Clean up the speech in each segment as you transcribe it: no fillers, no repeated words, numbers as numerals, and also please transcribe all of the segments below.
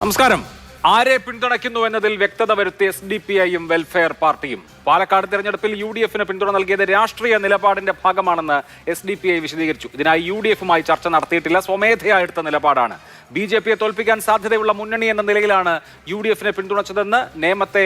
നമസ്കാരം. ആരെ പിന്തുണയ്ക്കുന്നു എന്നതിൽ വ്യക്തത വരുത്തിയ SDPIയും വെൽഫെയർ പാർട്ടിയും. പാലക്കാട് തെരഞ്ഞെടുപ്പിൽ UDFന് പിന്തുണ നൽകിയത് രാഷ്ട്രീയ നിലപാടിന്റെ ഭാഗമാണെന്ന് SDPI വിശദീകരിച്ചു. ഇതിനായി UDFുമായി ചർച്ച നടത്തിയിട്ടില്ല, സ്വമേധയാ എടുത്ത നിലപാടാണ്. BJPയെ തോൽപ്പിക്കാൻ സാധ്യതയുള്ള മുന്നണി എന്ന നിലയിലാണ് UDFനെ പിന്തുണച്ചതെന്ന് നേമത്തെ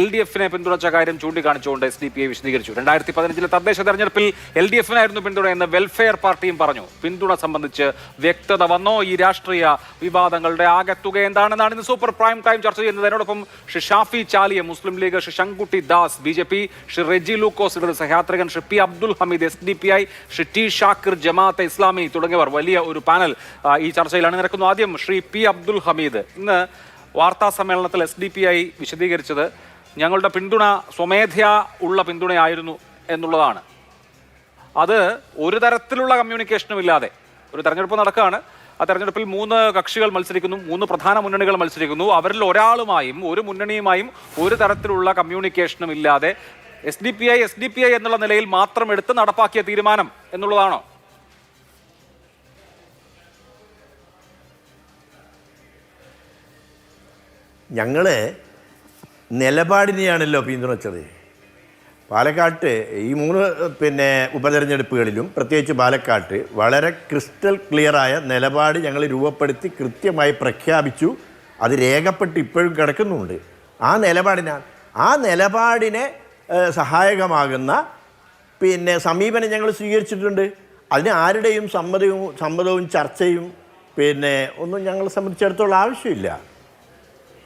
LDFനെ പിന്തുണച്ച കാര്യം ചൂണ്ടിക്കാണിച്ചുകൊണ്ട് SDPI വിശദീകരിച്ചു. 2015 തദ്ദേശ തെരഞ്ഞെടുപ്പിൽ LDFനായിരുന്നു പിന്തുണയെന്ന് വെൽഫെയർ പാർട്ടിയും പറഞ്ഞു. പിന്തുണ സംബന്ധിച്ച് വ്യക്തത വന്നോ? ഈ രാഷ്ട്രീയ വിവാദങ്ങളുടെ ആകെത്തുക എന്താണെന്നാണ് ഇന്ന് സൂപ്പർ പ്രൈം ടൈം ചർച്ച ചെയ്യുന്നത്. അതിനോടൊപ്പം ശ്രീ ഷാഫി ചാലിയ മുസ്ലിം ലീഗ്, ശ്രീ ശങ്കുട്ടി ദാസ് BJP, ശ്രീ റെജി ലൂക്കോസ് ഇടത് സഹയാത്രികൻ, Shri P Abdul Hameed SDPI, Shri T Shakir Jamaat-e Islami തുടങ്ങിയവർ വലിയ ഒരു പാനൽ ഈ ചർച്ചയിൽ അണിനിരക്കുന്നു. ആദ്യം ശ്രീ P അബ്ദുൽ ഹമീദ്. ഇന്ന് വാർത്താ സമ്മേളനത്തിൽ SDPI വിശദീകരിച്ചത് ഞങ്ങളുടെ പിന്തുണ സ്വമേധയാ ഉള്ള പിന്തുണയായിരുന്നു എന്നുള്ളതാണ്. അത് ഒരു തരത്തിലുള്ള കമ്മ്യൂണിക്കേഷനും ഇല്ലാതെ ഒരു തെരഞ്ഞെടുപ്പ് നടക്കുകയാണ്. ആ തെരഞ്ഞെടുപ്പിൽ 3 കക്ഷികൾ മത്സരിക്കുന്നു, 3 പ്രധാന മുന്നണികൾ മത്സരിക്കുന്നു. അവരിൽ ഒരാളുമായും ഒരു മുന്നണിയുമായും ഒരു തരത്തിലുള്ള കമ്മ്യൂണിക്കേഷനും ഇല്ലാതെ SDPI എന്നുള്ള നിലയിൽ മാത്രം എടുത്ത് നടപ്പാക്കിയ തീരുമാനം എന്നുള്ളതാണോ? ഞങ്ങൾ നിലപാടിനെയാണല്ലോ പിന്തുണച്ചത്. പാലക്കാട്ട് ഈ 3 ഉപതെരഞ്ഞെടുപ്പുകളിലും പ്രത്യേകിച്ച് പാലക്കാട്ട് വളരെ ക്രിസ്റ്റൽ ക്ലിയറായ നിലപാട് ഞങ്ങൾ രൂപപ്പെടുത്തി കൃത്യമായി പ്രഖ്യാപിച്ചു. അത് രേഖപ്പെട്ട് ഇപ്പോഴും കിടക്കുന്നുണ്ട്. ആ നിലപാടിനെ സഹായകമാകുന്ന സമീപനം ഞങ്ങൾ സ്വീകരിച്ചിട്ടുണ്ട്. അതിന് ആരുടെയും സമ്മതവും ചർച്ചയും ഒന്നും ഞങ്ങളെ സംബന്ധിച്ചിടത്തോളം ആവശ്യമില്ല.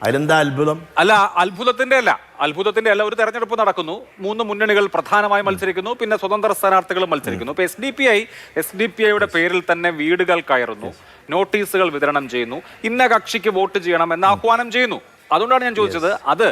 അതിലെന്താ അത്ഭുതം? അല്ല, അത്ഭുതത്തിന്റെ അല്ല. ഒരു തെരഞ്ഞെടുപ്പ് നടക്കുന്നു, 3 മുന്നണികൾ പ്രധാനമായി മത്സരിക്കുന്നു, പിന്നെ സ്വതന്ത്ര സ്ഥാനാർത്ഥികളും മത്സരിക്കുന്നു. ഇപ്പൊ SDPIയുടെ പേരിൽ തന്നെ വീടുകൾ കയറുന്നു, നോട്ടീസുകൾ വിതരണം ചെയ്യുന്നു, ഇന്ന കക്ഷിക്ക് വോട്ട് ചെയ്യണം എന്ന് ആഹ്വാനം ചെയ്യുന്നു. അതുകൊണ്ടാണ് ഞാൻ ചോദിച്ചത്, അത്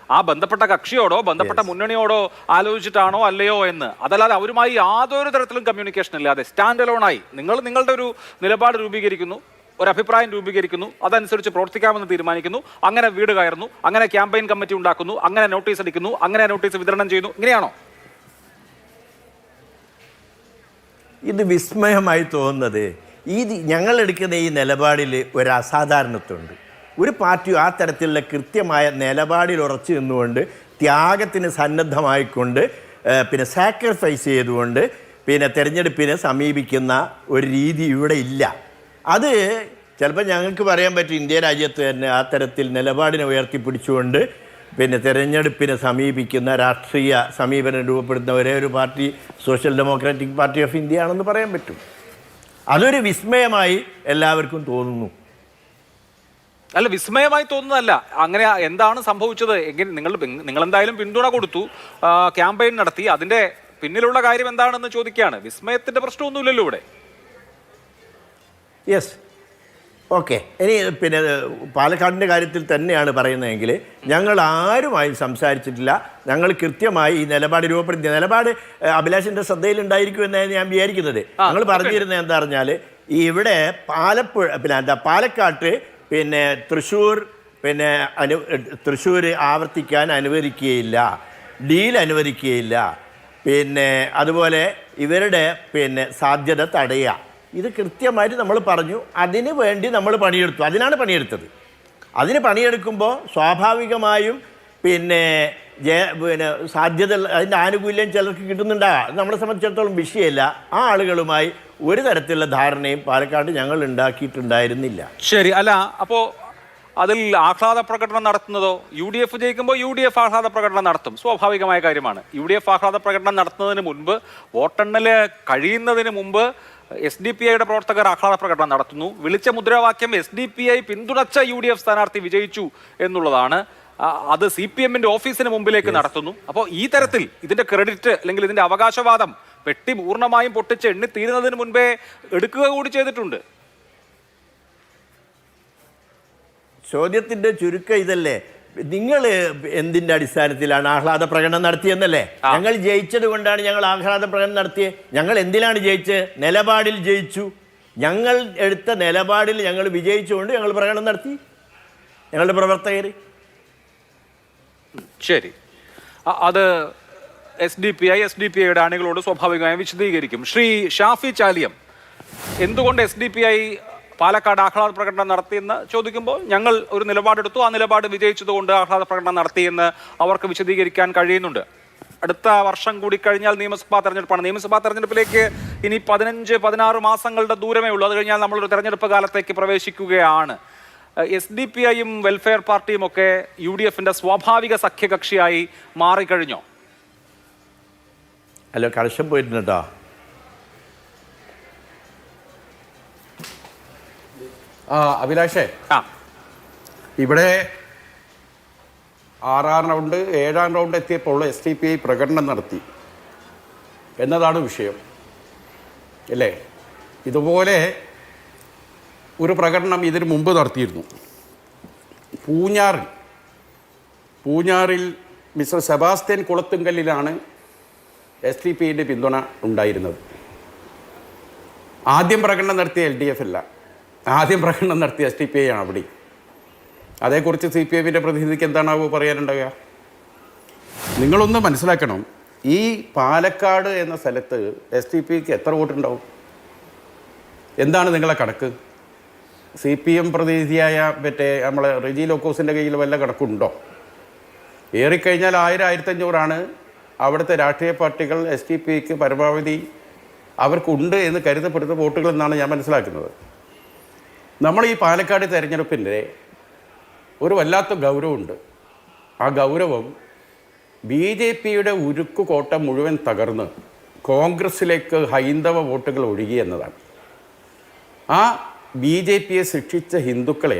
ആ ബന്ധപ്പെട്ട കക്ഷിയോടോ ബന്ധപ്പെട്ട മുന്നണിയോടോ ആലോചിച്ചിട്ടാണോ അല്ലയോ എന്ന്. അതല്ലാതെ അവരുമായി യാതൊരു തരത്തിലും കമ്മ്യൂണിക്കേഷൻ ഇല്ലാതെ സ്റ്റാൻഡ് അലോണായി നിങ്ങളുടെ ഒരു നിലപാട് രൂപീകരിക്കുന്നു, ഒരു അഭിപ്രായം രൂപീകരിക്കുന്നു, അതനുസരിച്ച് പ്രവർത്തിക്കാമെന്ന് തീരുമാനിക്കുന്നു, അങ്ങനെ വീട് കയറുന്നു, അങ്ങനെ ക്യാമ്പയിൻ കമ്മിറ്റി ഉണ്ടാക്കുന്നു, അങ്ങനെ നോട്ടീസ് അടിക്കുന്നു, അങ്ങനെ നോട്ടീസ് വിതരണം ചെയ്യുന്നു. ഇങ്ങനെയാണോ? ഇത് വിസ്മയമായി തോന്നുന്നത് ഞങ്ങൾ എടുക്കുന്ന ഈ നിലപാടിൽ ഒരു അസാധാരണത്വമുണ്ട്. ഒരു പാർട്ടിയും ആ തരത്തിലുള്ള കൃത്യമായ നിലപാടിൽ ഉറച്ചു നിന്നുകൊണ്ട് ത്യാഗത്തിന് സന്നദ്ധമായിക്കൊണ്ട് സാക്രിഫൈസ് ചെയ്തുകൊണ്ട് തെരഞ്ഞെടുപ്പിനെ സമീപിക്കുന്ന ഒരു രീതി ഇവിടെ ഇല്ല. അത് ചിലപ്പോൾ ഞങ്ങൾക്ക് പറയാൻ പറ്റും, ഇന്ത്യ രാജ്യത്ത് തന്നെ ആ തരത്തിൽ നിലപാടിനെ ഉയർത്തിപ്പിടിച്ചുകൊണ്ട് തെരഞ്ഞെടുപ്പിനെ സമീപിക്കുന്ന രാഷ്ട്രീയ സമീപനം രൂപപ്പെടുത്തുന്ന ഒരേ ഒരു party social democratic party of India ആണെന്ന് പറയാൻ പറ്റും. അതൊരു വിസ്മയമായി എല്ലാവർക്കും തോന്നുന്നു. അല്ല, വിസ്മയമായി തോന്നുന്നതല്ല. അങ്ങനെ എന്താണ് സംഭവിച്ചത്? എങ്കിൽ നിങ്ങൾ എന്തായാലും പിന്തുണ കൊടുത്തു, ക്യാമ്പയിൻ നടത്തി, അതിന്റെ പിന്നിലുള്ള കാര്യം എന്താണെന്ന് ചോദിക്കുകയാണ്. വിസ്മയത്തിന്റെ പ്രശ്നമൊന്നുമില്ലല്ലോ ഇവിടെ. Yes, okay. ഇനി പാലക്കാടിൻ്റെ കാര്യത്തിൽ തന്നെയാണ് പറയുന്നതെങ്കിൽ ഞങ്ങൾ ആരുമായും സംസാരിച്ചിട്ടില്ല. ഞങ്ങൾ കൃത്യമായി ഈ നിലപാട് രൂപപ്പെടുത്തിയ നിലപാട് അഭിലാഷിൻ്റെ ശ്രദ്ധയിലുണ്ടായിരിക്കും എന്നാണ് ഞാൻ വിചാരിക്കുന്നത്. ഞങ്ങൾ പറഞ്ഞിരുന്നത് എന്താ പറഞ്ഞാൽ, ഇവിടെ പാലക്കാട്ട് തൃശ്ശൂർ ആവർത്തിക്കാൻ അനുവദിക്കുകയില്ല, ഡീൽ അനുവദിക്കുകയില്ല, അതുപോലെ ഇവരുടെ സാധ്യത തടയുക. ഇത് കൃത്യമായിട്ട് നമ്മൾ പറഞ്ഞു. അതിന് വേണ്ടി നമ്മൾ പണിയെടുത്തു. അതിനാണ് പണിയെടുത്തത്. അതിന് പണിയെടുക്കുമ്പോൾ സ്വാഭാവികമായും സാധ്യത, അതിൻ്റെ ആനുകൂല്യം ചിലർക്ക് കിട്ടുന്നുണ്ടാകാം. അത് നമ്മളെ സംബന്ധിച്ചിടത്തോളം വിഷയമല്ല. ആ ആളുകളുമായി ഒരു തരത്തിലുള്ള ധാരണയും പാലക്കാട് ഞങ്ങൾ ഉണ്ടാക്കിയിട്ടുണ്ടായിരുന്നില്ല. ശരി. അല്ല, അപ്പോൾ അതിൽ ആഹ്ലാദ പ്രകടനം നടത്തുന്നതോ? UDF ജയിക്കുമ്പോൾ UDF ആഹ്ലാദ പ്രകടനം നടത്തും, സ്വാഭാവികമായ കാര്യമാണ്. UDF ആഹ്ലാദ പ്രകടനം നടത്തുന്നതിന് മുൻപ്, വോട്ടെണ്ണൽ കഴിയുന്നതിന് മുമ്പ് SDPIയുടെ പ്രവർത്തകർ ആഹ്ലാദ പ്രകടനം നടത്തുന്നു. വിളിച്ച മുദ്രാവാക്യം SDPI പിന്തുണച്ച UDF സ്ഥാനാർത്ഥി വിജയിച്ചു എന്നുള്ളതാണ്. അത് CPMന്റെ ഓഫീസിന് മുമ്പിലേക്ക് നടത്തുന്നു. അപ്പോൾ ഈ തരത്തിൽ ഇതിന്റെ ക്രെഡിറ്റ് അല്ലെങ്കിൽ ഇതിന്റെ അവകാശവാദം പെട്ടി പൂർണ്ണമായും പൊട്ടിച്ച് എണ്ണി തീരുന്നതിന് മുൻപേ എടുക്കുക കൂടി ചെയ്തിട്ടുണ്ട്. ചോദ്യത്തിന്റെ ചുരുക്കം ഇതല്ലേ, നിങ്ങൾ എന്തിൻ്റെ അടിസ്ഥാനത്തിലാണ് ആഹ്ലാദ പ്രകടനം നടത്തിയെന്നല്ലേ? ഞങ്ങൾ ജയിച്ചത് കൊണ്ടാണ് ഞങ്ങൾ ആഹ്ലാദ പ്രകടനം നടത്തിയത്. ഞങ്ങൾ എന്തിനാണ് ജയിച്ചത്? നിലപാടിൽ ജയിച്ചു. ഞങ്ങൾ എടുത്ത നിലപാടിൽ ഞങ്ങൾ വിജയിച്ചുകൊണ്ട് ഞങ്ങൾ പ്രകടനം നടത്തി, ഞങ്ങളുടെ പ്രവർത്തകർ. ശരി, അത് SDPIയുടെ അണികളോട് സ്വാഭാവികമായും വിശദീകരിക്കും. ശ്രീ ഷാഫി ചാലിയം, എന്തുകൊണ്ട് SDPI പാലക്കാട് ആഹ്ലാദ പ്രകടനം നടത്തിയെന്ന് ചോദിക്കുമ്പോൾ ഞങ്ങൾ ഒരു നിലപാടെടുത്തു, ആ നിലപാട് വിജയിച്ചതുകൊണ്ട് ആഹ്ലാദ പ്രകടനം നടത്തിയെന്ന് അവർക്ക് വിശദീകരിക്കാൻ കഴിയുന്നുണ്ട്. അടുത്ത വർഷം കൂടി കഴിഞ്ഞാൽ നിയമസഭാ തെരഞ്ഞെടുപ്പാണ്. നിയമസഭാ തെരഞ്ഞെടുപ്പിലേക്ക് ഇനി 15-16 മാസങ്ങളുടെ ദൂരമേ ഉള്ളൂ. അത് കഴിഞ്ഞാൽ നമ്മളൊരു തെരഞ്ഞെടുപ്പ് കാലത്തേക്ക് പ്രവേശിക്കുകയാണ്. SDPIയും വെൽഫെയർ പാർട്ടിയും ഒക്കെ UDFന്റെ സ്വാഭാവിക സഖ്യകക്ഷിയായി മാറിക്കഴിഞ്ഞോ? അല്ല, കലശം പോയിട്ടുണ്ടോ? അഭിലാഷേ, ഇവിടെ 6ാം റൗണ്ട് 7ാം റൗണ്ട് എത്തിയപ്പോൾ SDPI പ്രകടനം നടത്തി എന്നതാണ് വിഷയം, അല്ലേ? ഇതുപോലെ ഒരു പ്രകടനം ഇതിനു മുമ്പ് നടത്തിയിരുന്നു. പൂഞ്ഞാറിൽ മിസ്റ്റർ സെബാസ്റ്റ്യൻ കുളത്തുങ്കലിലാണ് SDPIയുടെ പിന്തുണ ഉണ്ടായിരുന്നത്. ആദ്യം പ്രകടനം നടത്തിയ LDF അല്ല, ആദ്യം പ്രകടനം നടത്തിയ SDPI ആണ് അവിടെ. അതേക്കുറിച്ച് CPIയുടെ പ്രതിനിധിക്ക് എന്താണാവോ പറയാനുണ്ടാവുക? നിങ്ങളൊന്ന് മനസ്സിലാക്കണം, ഈ പാലക്കാട് എന്ന സ്ഥലത്ത് SDPIക്ക് എത്ര വോട്ടുണ്ടാവും? എന്താണ് നിങ്ങളെ കണക്ക്? CPM പ്രതിനിധിയായ നമ്മളെ റെജി ലോക്കോസിൻ്റെ കയ്യിൽ വല്ല കണക്കുണ്ടോ? ഏറിക്കഴിഞ്ഞാൽ 1000-1500 അവിടുത്തെ രാഷ്ട്രീയ പാർട്ടികൾ SDPIക്ക് പരമാവധി അവർക്കുണ്ട് എന്ന് കരുതപ്പെടുന്ന വോട്ടുകൾ എന്നാണ് ഞാൻ മനസ്സിലാക്കുന്നത്. നമ്മൾ ഈ പാലക്കാട് തെരഞ്ഞെടുപ്പിൻ്റെ ഒരു വല്ലാത്ത ഗൗരവമുണ്ട്. ആ ഗൗരവം BJPയുടെ ഉരുക്കു കോട്ട മുഴുവൻ തകർന്ന് കോൺഗ്രസ്സിലേക്ക് ഹൈന്ദവ വോട്ടുകൾ ഒഴുകി എന്നതാണ്. ആ BJPയെ ശിക്ഷിച്ച ഹിന്ദുക്കളെ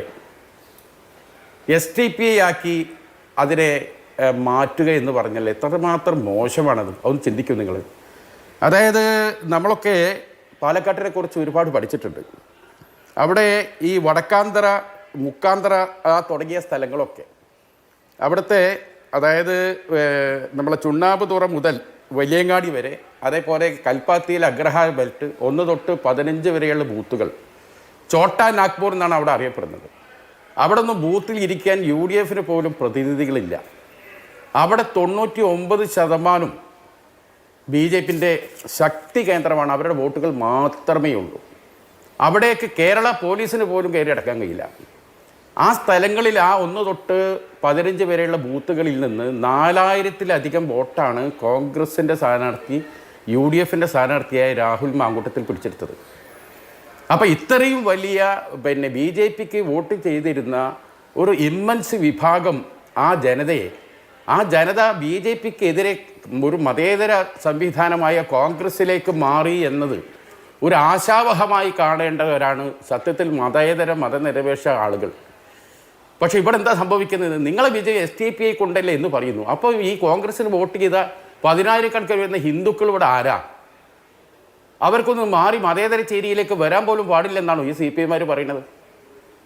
SDPI ആക്കി അതിനെ മാറ്റുക എന്ന് പറഞ്ഞാൽ എത്രമാത്രം മോശമാണത്. അതൊന്ന് ചിന്തിക്കും നിങ്ങൾ. അതായത് നമ്മളൊക്കെ പാലക്കാട്ടിനെ കുറിച്ച് ഒരുപാട് പഠിച്ചിട്ടുണ്ട്. അവിടെ ഈ വടക്കാന്തറ, മുക്കാന്തറ തുടങ്ങിയ സ്ഥലങ്ങളൊക്കെ അവിടുത്തെ, അതായത് നമ്മളെ ചുണ്ണാമ്പുതുറ മുതൽ വലിയങ്ങാടി വരെ, അതേപോലെ കൽപ്പാത്തിയിൽ അഗ്രഹാര ബെൽറ്റ് 1 തൊട്ട് 15 വരെയുള്ള ബൂത്തുകൾ, ചോട്ടാ നാഗ്പൂർ എന്നാണ് അവിടെ അറിയപ്പെടുന്നത്. അവിടെ ഒന്നും ബൂത്തിൽ ഇരിക്കാൻ UDFന് പോലും പ്രതിനിധികളില്ല. അവിടെ 99% BJPൻ്റെ ശക്തി കേന്ദ്രമാണ്. അവരുടെ വോട്ടുകൾ മാത്രമേ ഉള്ളൂ. അവിടേക്ക് കേരള പോലീസിന് പോലും കയറി അടക്കാൻ കഴിയില്ല. ആ സ്ഥലങ്ങളിൽ ആ 1 തൊട്ട് 15 വരെയുള്ള ബൂത്തുകളിൽ നിന്ന് 4000-ലധികം വോട്ടാണ് കോൺഗ്രസിൻ്റെ സ്ഥാനാർത്ഥി UDFൻ്റെ സ്ഥാനാർത്ഥിയായ രാഹുൽ മാങ്കൂട്ടത്തിൽ പിടിച്ചെടുത്തത്. അപ്പോൾ ഇത്രയും വലിയ BJPക്ക് വോട്ട് ചെയ്തിരുന്ന ഒരു ഇമ്മൻസ് വിഭാഗം ആ ജനത BJPക്കെതിരെ ഒരു മതേതര സംവിധാനമായ കോൺഗ്രസ്സിലേക്ക് മാറി എന്നത് ഒരു ആശാവഹമായി കാണേണ്ടവരാണ് സത്യത്തിൽ മതനിരപേക്ഷ ആളുകൾ. പക്ഷേ ഇവിടെ എന്താ സംഭവിക്കുന്നത്? നിങ്ങളെ വിജയം SDPI കൊണ്ടല്ലേ എന്ന് പറയുന്നു. അപ്പോൾ ഈ കോൺഗ്രസ്സിന് വോട്ട് ചെയ്ത 10,000-കണക്കിന് വരുന്ന ഹിന്ദുക്കൾ ഇവിടെ ആരാ? അവർക്കൊന്ന് മാറി മതേതര ചേരിയിലേക്ക് വരാൻ പോലും പാടില്ലെന്നാണോ ഈ CPIമാർ പറയുന്നത്?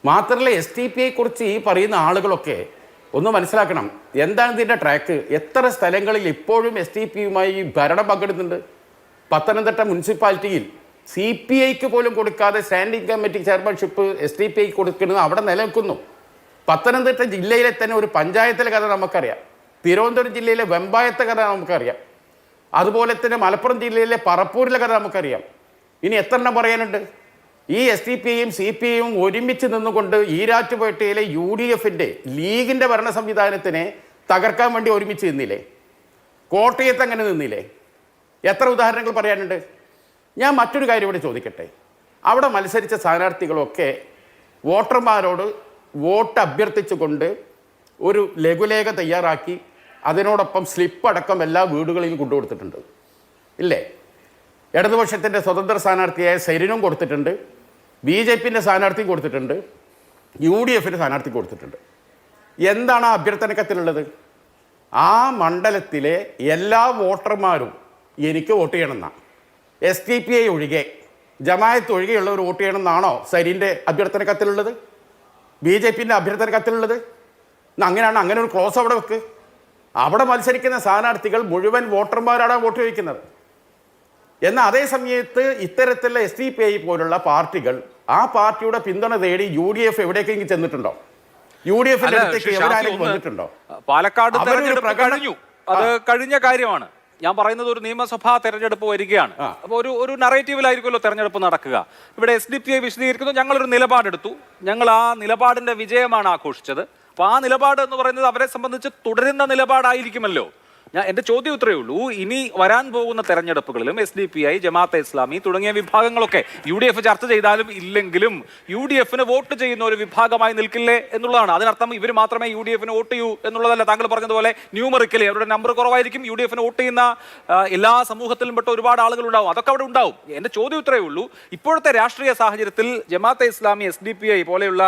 മാത്രമല്ല, SDPIയെക്കുറിച്ച് ഈ പറയുന്ന ആളുകളൊക്കെ ഒന്ന് മനസ്സിലാക്കണം, എന്താണ് ഇതിൻ്റെ ട്രാക്ക്? എത്ര സ്ഥലങ്ങളിൽ ഇപ്പോഴും SDPIയുമായി ഭരണം പങ്കിടുന്നുണ്ട്? പത്തനംതിട്ട മുനിസിപ്പാലിറ്റിയിൽ CPIക്ക് പോലും കൊടുക്കാതെ സ്റ്റാൻഡിംഗ് കമ്മിറ്റി ചെയർമാൻഷിപ്പ് SDPIക്ക് കൊടുക്കുന്നത് അവിടെ നിലനിൽക്കുന്നു. പത്തനംതിട്ട ജില്ലയിലെ തന്നെ ഒരു പഞ്ചായത്തിലെ കഥ നമുക്കറിയാം. തിരുവനന്തപുരം ജില്ലയിലെ വെമ്പായത്തെ കഥ നമുക്കറിയാം. അതുപോലെ തന്നെ മലപ്പുറം ജില്ലയിലെ പറപ്പൂരിലെ കഥ നമുക്കറിയാം. ഇനി എത്ര എണ്ണം പറയാനുണ്ട്? ഈ SDPIയും CPIയും ഒരുമിച്ച് നിന്നുകൊണ്ട് ഈരാറ്റുപേട്ടയിലെ UDFൻ്റെ ലീഗിൻ്റെ ഭരണ സംവിധാനത്തിനെ തകർക്കാൻ വേണ്ടി ഒരുമിച്ച് നിന്നില്ലേ? കോട്ടയത്ത് അങ്ങനെ നിന്നില്ലേ? എത്ര ഉദാഹരണങ്ങൾ പറയാനുണ്ട്? ഞാൻ മറ്റൊരു കാര്യം ഇവിടെ ചോദിക്കട്ടെ. അവിടെ മത്സരിച്ച സ്ഥാനാർത്ഥികളൊക്കെ വോട്ടർമാരോട് വോട്ട് അഭ്യർത്ഥിച്ചുകൊണ്ട് ഒരു ലഘുലേഖ തയ്യാറാക്കി അതിനോടൊപ്പം സ്ലിപ്പ് അടക്കം എല്ലാ വീടുകളിലും കൊണ്ടുകൊടുത്തിട്ടുണ്ട്, ഇല്ലേ? ഇടതുപക്ഷത്തിൻ്റെ സ്വതന്ത്ര സ്ഥാനാർത്ഥിയായ സെരിനും കൊടുത്തിട്ടുണ്ട്, BJPൻ്റെ സ്ഥാനാർത്ഥിയും കൊടുത്തിട്ടുണ്ട്, UDFൻ്റെ സ്ഥാനാർത്ഥി കൊടുത്തിട്ടുണ്ട്. എന്താണ് ആ അഭ്യർത്ഥന കത്തിലുള്ളത്? ആ മണ്ഡലത്തിലെ എല്ലാ വോട്ടർമാരും എനിക്ക് വോട്ട് ചെയ്യണമെന്നാണ്. SDPI ഒഴികെ, ജമായത്ത് ഒഴികെയുള്ളവർ വോട്ട് ചെയ്യണമെന്നാണോ സെരിൻ്റെ അഭ്യർത്ഥന കത്തിലുള്ളത്, BJPൻ്റെ അഭ്യർത്ഥന കത്തിലുള്ളത്? അങ്ങനെയാണ്. അങ്ങനെ ഒരു ക്ലോസ് അവിടെ വെക്ക്. അവിടെ മത്സരിക്കുന്ന സ്ഥാനാർത്ഥികൾ മുഴുവൻ വോട്ടർമാരാണ് വോട്ട് ചോദിക്കുന്നത്. എന്നാൽ അതേ സമയത്ത് ഇത്തരത്തിലുള്ള SDPI പോലുള്ള പാർട്ടികൾ ആ പാർട്ടിയുടെ പിന്തുണ തേടി UDF എവിടേക്കെങ്കിലും ചെന്നിട്ടുണ്ടോ? UDFിന്റെ അടുത്തേക്ക് എവിടെയെങ്കിലും വന്നിട്ടുണ്ടോ? പാലക്കാട് കഴിഞ്ഞു, അത് കഴിഞ്ഞ കാര്യമാണ്. ഞാൻ പറയുന്നത് ഒരു നിയമസഭാ തെരഞ്ഞെടുപ്പ് വരികയാണ്. അപ്പോൾ ഒരു നറേറ്റീവിലായിരിക്കുമല്ലോ തെരഞ്ഞെടുപ്പ് നടക്കുക. ഇവിടെ SDPI വിശദീകരിക്കുന്നു, ഞങ്ങളൊരു നിലപാടെടുത്തു, ഞങ്ങൾ ആ നിലപാടിന്റെ വിജയമാണ് ആഘോഷിച്ചത്. അപ്പോൾ ആ നിലപാട് എന്ന് പറയുന്നത് അവരെ സംബന്ധിച്ച് തുടരുന്ന നിലപാടായിരിക്കുമല്ലോ. എൻ്റെ ചോദ്യം ഇത്രയേ ഉള്ളൂ, ഇനി വരാൻ പോകുന്ന തെരഞ്ഞെടുപ്പുകളിലും SDPI, ജമാഅത്തെ ഇസ്ലാമി തുടങ്ങിയ വിഭാഗങ്ങളൊക്കെ UDF ചർച്ച ചെയ്താലും ഇല്ലെങ്കിലും UDFന് വോട്ട് ചെയ്യുന്ന ഒരു വിഭാഗമായി നിൽക്കില്ലേ എന്നുള്ളതാണ്. അതിനർത്ഥം ഇവർ മാത്രമേ UDFന് വോട്ട് ചെയ്യൂ എന്നുള്ളതല്ല. താങ്കൾ പറഞ്ഞതുപോലെ ന്യൂമറിക്കലി അവരുടെ നമ്പർ കുറവായിരിക്കും, UDFന് വോട്ട് ചെയ്യുന്ന എല്ലാ സമൂഹത്തിലും പെട്ട ഒരുപാട് ആളുകൾ ഉണ്ടാവും, അതൊക്കെ അവിടെ ഉണ്ടാവും. എൻ്റെ ചോദ്യം ഇത്രയേ ഉള്ളൂ, ഇപ്പോഴത്തെ രാഷ്ട്രീയ സാഹചര്യത്തിൽ ജമാഅത്തെ ഇസ്ലാമി, SDPI പോലെയുള്ള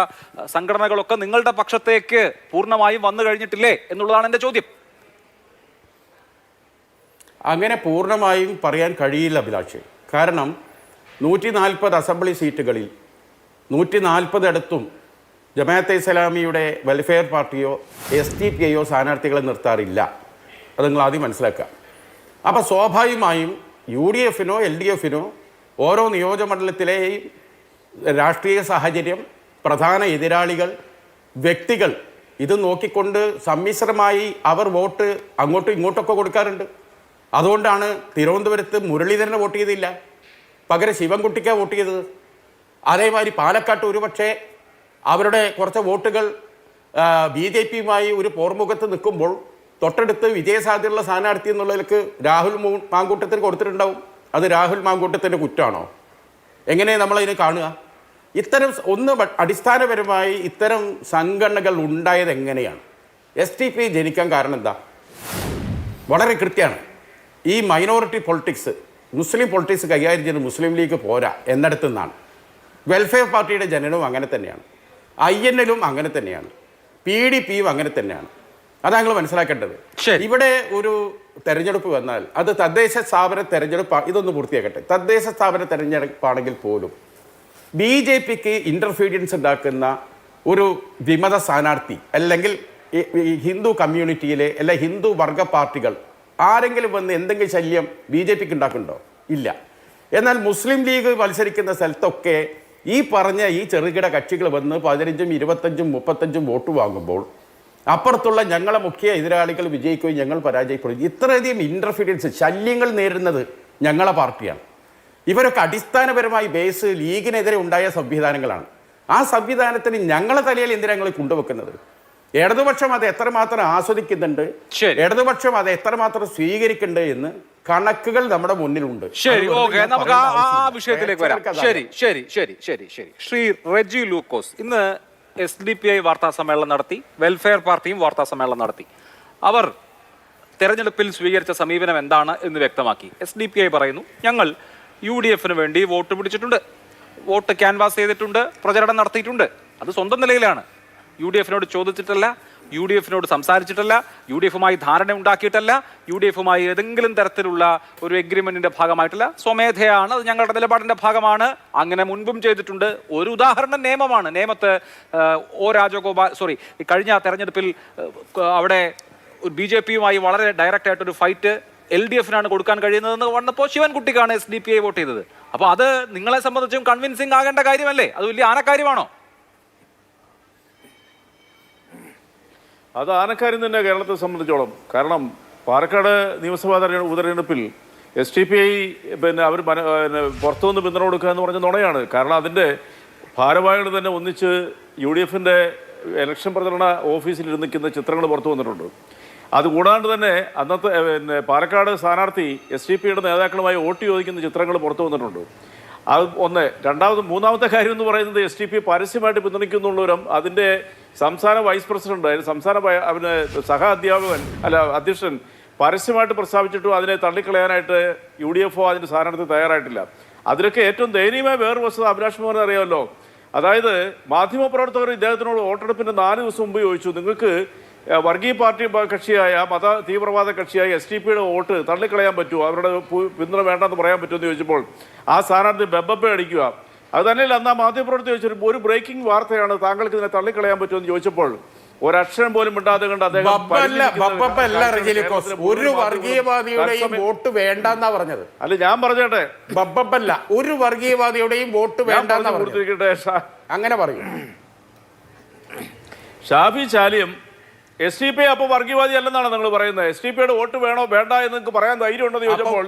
സംഘടനകളൊക്കെ നിങ്ങളുടെ പക്ഷത്തേക്ക് പൂർണ്ണമായും വന്നു കഴിഞ്ഞിട്ടില്ലേ എന്നുള്ളതാണ് എൻ്റെ ചോദ്യം. അങ്ങനെ പൂർണ്ണമായും പറയാൻ കഴിയില്ല അഭിലാഷ്. കാരണം 140 അസംബ്ലി സീറ്റുകളിൽ 140 ഇടത്തും ജമാഅത്തെ ഇസ്ലാമിയുടെ വെൽഫെയർ പാർട്ടിയോ SDPIയോ സ്ഥാനാർത്ഥികളെ നിർത്താറില്ല. അത് നിങ്ങൾ ആദ്യം മനസ്സിലാക്കുക. അപ്പോൾ സ്വാഭാവികമായും UDFനോ LDFനോ ഓരോ നിയോജകമണ്ഡലത്തിലെയും രാഷ്ട്രീയ സാഹചര്യം, പ്രധാന എതിരാളികൾ, വ്യക്തികൾ ഇത് നോക്കിക്കൊണ്ട് സമ്മിശ്രമായി അവർ വോട്ട് അങ്ങോട്ടും ഇങ്ങോട്ടൊക്കെ കൊടുക്കാറുണ്ട്. അതുകൊണ്ടാണ് തിരുവനന്തപുരത്ത് മുരളീധരനെ വോട്ട് ചെയ്തില്ല, പകരം ശിവൻകുട്ടിക്കാണ് വോട്ട് ചെയ്തത്. അതേമാതിരി പാലക്കാട്ട് ഒരുപക്ഷെ അവരുടെ കുറച്ച് വോട്ടുകൾ BJPയുമായി ഒരു പോർമുഖത്ത് നിൽക്കുമ്പോൾ തൊട്ടടുത്ത് വിജയസാധ്യതയുള്ള സ്ഥാനാർത്ഥി എന്നുള്ളതിലേക്ക് രാഹുൽ മാങ്കൂട്ടത്തിന് കൊടുത്തിട്ടുണ്ടാവും. അത് രാഹുൽ മാങ്കൂട്ടത്തിൻ്റെ കുറ്റമാണോ? എങ്ങനെ നമ്മളതിനെ കാണുക? ഇത്തരം അടിസ്ഥാനപരമായി ഇത്തരം സംഘടനകൾ ഉണ്ടായത് എങ്ങനെയാണ്? SDPI ജനിക്കാൻ കാരണം എന്താ? വളരെ കൃത്യമാണ്. ഈ മൈനോറിറ്റി പൊളിറ്റിക്സ്, മുസ്ലിം പൊളിറ്റിക്സ് കൈകാര്യം ചെയ്യുന്ന മുസ്ലിം ലീഗ് പോരാ എന്നിടത്തു നിന്നാണ്. വെൽഫെയർ പാർട്ടിയുടെ ജനനവും അങ്ങനെ തന്നെയാണ്, INLലും അങ്ങനെ തന്നെയാണ്, PDPയും അങ്ങനെ തന്നെയാണ്. അതാണ് നിങ്ങൾ മനസ്സിലാക്കേണ്ടത്. ഇവിടെ ഒരു തെരഞ്ഞെടുപ്പ് വന്നാൽ അത് തദ്ദേശ സ്ഥാപന തെരഞ്ഞെടുപ്പ്, ഇതൊന്ന് പൂർത്തിയാക്കട്ടെ, തദ്ദേശ സ്ഥാപന തെരഞ്ഞെടുപ്പാണെങ്കിൽ പോലും BJPക്ക് ഇൻ്റർഫീരിയൻസ് ഉണ്ടാക്കുന്ന ഒരു വിമത സ്ഥാനാർത്ഥി അല്ലെങ്കിൽ ഹിന്ദു കമ്മ്യൂണിറ്റിയിലെ അല്ലെ ഹിന്ദു വർഗ പാർട്ടികൾ ആരെങ്കിലും വന്ന് എന്തെങ്കിലും ശല്യം BJPക്ക് ഉണ്ടാക്കുന്നുണ്ടോ? ഇല്ല. എന്നാൽ മുസ്ലിം ലീഗ് മത്സരിക്കുന്ന സ്ഥലത്തൊക്കെ ഈ പറഞ്ഞ ഈ ചെറുകിട കക്ഷികൾ വന്ന് 15, 25, 35 വോട്ട് വാങ്ങുമ്പോൾ അപ്പുറത്തുള്ള ഞങ്ങളെ മുഖ്യ എതിരാളികൾ വിജയിക്കുകയും ഞങ്ങൾ പരാജയപ്പെടുകയും, ഇത്രയധികം ഇൻ്റർഫീരിയൻസ്, ശല്യങ്ങൾ നേരിടുന്നത് ഞങ്ങളെ പാർട്ടിയാണ്. ഇവരൊക്കെ അടിസ്ഥാനപരമായി ബേസ് ലീഗിനെതിരെ ഉണ്ടായ സംവിധാനങ്ങളാണ്. ആ സംവിധാനത്തിന് ഞങ്ങളെ തലയിൽ എന്തിനാണ് ഞങ്ങൾ കൊണ്ടുവെക്കുന്നത്? ഇടതുപക്ഷം അത് എത്രമാത്രം ആസ്വദിക്കുന്നുണ്ട്, ഇടതുപക്ഷം അത് എത്രമാത്രം സ്വീകരിക്കുന്നുണ്ട് എന്ന് കണക്കുകൾ നമ്മുടെ മുന്നിലുണ്ട്. ശരി, ഓക്കെ, നമുക്ക് ആ വിഷയത്തിലേക്ക് വരാം. ശരി ശരി ശരി ശരി ശരി ശ്രീ റെജി ലൂക്കോസ്, ഇന്ന് SDPI വാർത്താ സമ്മേളനം നടത്തി, വെൽഫെയർ പാർട്ടിയും വാർത്താ സമ്മേളനം നടത്തി. അവർ തെരഞ്ഞെടുപ്പിൽ സ്വീകരിച്ച സമീപനം എന്താണ് എന്ന് വ്യക്തമാക്കി. SDPI പറയുന്നു, ഞങ്ങൾ UDFന് വേണ്ടി വോട്ട് പിടിച്ചിട്ടുണ്ട്, വോട്ട് ക്യാൻവാസ് ചെയ്തിട്ടുണ്ട്, പ്രചരണം നടത്തിയിട്ടുണ്ട്. അത് സ്വന്തം നിലയിലാണ്. UDFനോട് ചോദിച്ചിട്ടല്ല, UDFനോട് സംസാരിച്ചിട്ടല്ല, UDFുമായി ധാരണ ഉണ്ടാക്കിയിട്ടല്ല, UDFുമായി ഏതെങ്കിലും തരത്തിലുള്ള ഒരു എഗ്രിമെന്റിന്റെ ഭാഗമായിട്ടല്ല, സ്വമേധയാണ്. അത് ഞങ്ങളുടെ നിലപാടിന്റെ ഭാഗമാണ്. അങ്ങനെ മുൻപും ചെയ്തിട്ടുണ്ട്. ഒരു ഉദാഹരണം നിയമമാണ്. നേമത്ത് കഴിഞ്ഞ തെരഞ്ഞെടുപ്പിൽ അവിടെ BJPയുമായി വളരെ ഡയറക്റ്റ് ആയിട്ടൊരു ഫൈറ്റ് LDFനാണ് കൊടുക്കാൻ കഴിയുന്നതെന്ന് വന്നപ്പോൾ ശിവൻകുട്ടിക്കാണ് SDPI വോട്ട് ചെയ്തത്. അപ്പോൾ അത് നിങ്ങളെ സംബന്ധിച്ചും കൺവിൻസിങ് ആകേണ്ട കാര്യമല്ലേ? അത് വലിയ ആനക്കാര്യമാണോ? അത് ആനക്കാര്യം തന്നെ കേരളത്തെ സംബന്ധിച്ചോളം. കാരണം പാലക്കാട് നിയമസഭാ ഉപതെരഞ്ഞെടുപ്പിൽ SDPI അവർ പുറത്തുനിന്ന് പിന്തുണ കൊടുക്കുക എന്ന് പറഞ്ഞ നുണയാണ്. കാരണം അതിൻ്റെ ഭാരവാഹികൾ തന്നെ ഒന്നിച്ച് UDFൻ്റെ ഇലക്ഷൻ പ്രചരണ ഓഫീസിൽ ഇരുന്നിക്കുന്ന ചിത്രങ്ങൾ പുറത്തു വന്നിട്ടുണ്ട്. അതുകൂടാണ്ട് തന്നെ അന്നത്തെ പാലക്കാട് സ്ഥാനാർത്ഥി SDPIയുടെ നേതാക്കളുമായി വോട്ട് ചോദിക്കുന്ന ചിത്രങ്ങൾ പുറത്തു വന്നിട്ടുണ്ട്. അത് ഒന്ന്. മൂന്നാമത്തെ കാര്യം എന്ന് പറയുന്നത് SDPI പരസ്യമായിട്ട് പിന്തുണയ്ക്കുന്നുള്ളവരും അതിൻ്റെ സംസ്ഥാന വൈസ് പ്രസിഡന്റ്, അതിന് സംസ്ഥാന അധ്യക്ഷൻ പരസ്യമായിട്ട് പ്രസ്താവിച്ചിട്ടും അതിനെ തള്ളിക്കളയാനായിട്ട് UDFO അതിൻ്റെ സ്ഥാനാർത്ഥി തയ്യാറായിട്ടില്ല. അതിലൊക്കെ ഏറ്റവും ദയനീയമായ വേറൊരു വസ്തുത അഭിലാഷ് മോഹൻ അറിയാമല്ലോ. അതായത് മാധ്യമപ്രവർത്തകർ ഇദ്ദേഹത്തിനോട് വോട്ടെടുപ്പിൻ്റെ 4 ദിവസം മുമ്പ് ചോദിച്ചു, നിങ്ങൾക്ക് വർഗീയ പാർട്ടി കക്ഷിയായ മത തീവ്രവാദ കക്ഷിയായ SDPIയുടെ വോട്ട് തള്ളിക്കളയാൻ പറ്റുമോ, അവരുടെ പിന്തുണ വേണ്ടെന്ന് പറയാൻ പറ്റുമെന്ന് ചോദിച്ചപ്പോൾ ആ സ്ഥാനാർത്ഥി ബെബ്ബെ അടിക്കുക. അത് തന്നെയല്ല, അന്ന് ആ മാധ്യമപ്രവർത്തകർ ചോദിച്ചു, ഒരു ബ്രേക്കിംഗ് വാർത്തയാണ്, താങ്കൾക്ക് ഇതിനെ തള്ളിക്കളയാൻ പറ്റുമെന്ന് ചോദിച്ചപ്പോൾ ഒരക്ഷരം പോലും മിണ്ടാതെ കണ്ട് അദ്ദേഹം ഒരു വർഗീയവാദിയുടെയും വോട്ട് വേണ്ടെന്നാ പറഞ്ഞത്. അല്ല, ഞാൻ പറഞ്ഞേട്ടെ, ബബ്ബല്ല, ഒരു വർഗീയവാദിയുടെയും വോട്ട് വേണ്ടെന്നാ കൊടുത്തിരിക്കട്ടെ. അങ്ങനെ പറയും. ഷാഫി ചാലിയം SDPI അപ്പോൾ വർഗീയവാദി അല്ലെന്നാണ് നിങ്ങൾ പറയുന്നത്. SDPIയുടെ വോട്ട് വേണോ വേണ്ട എന്ന് നിങ്ങൾക്ക് പറയാൻ ധൈര്യം ഉണ്ടെന്ന് ചോദിച്ചപ്പോൾ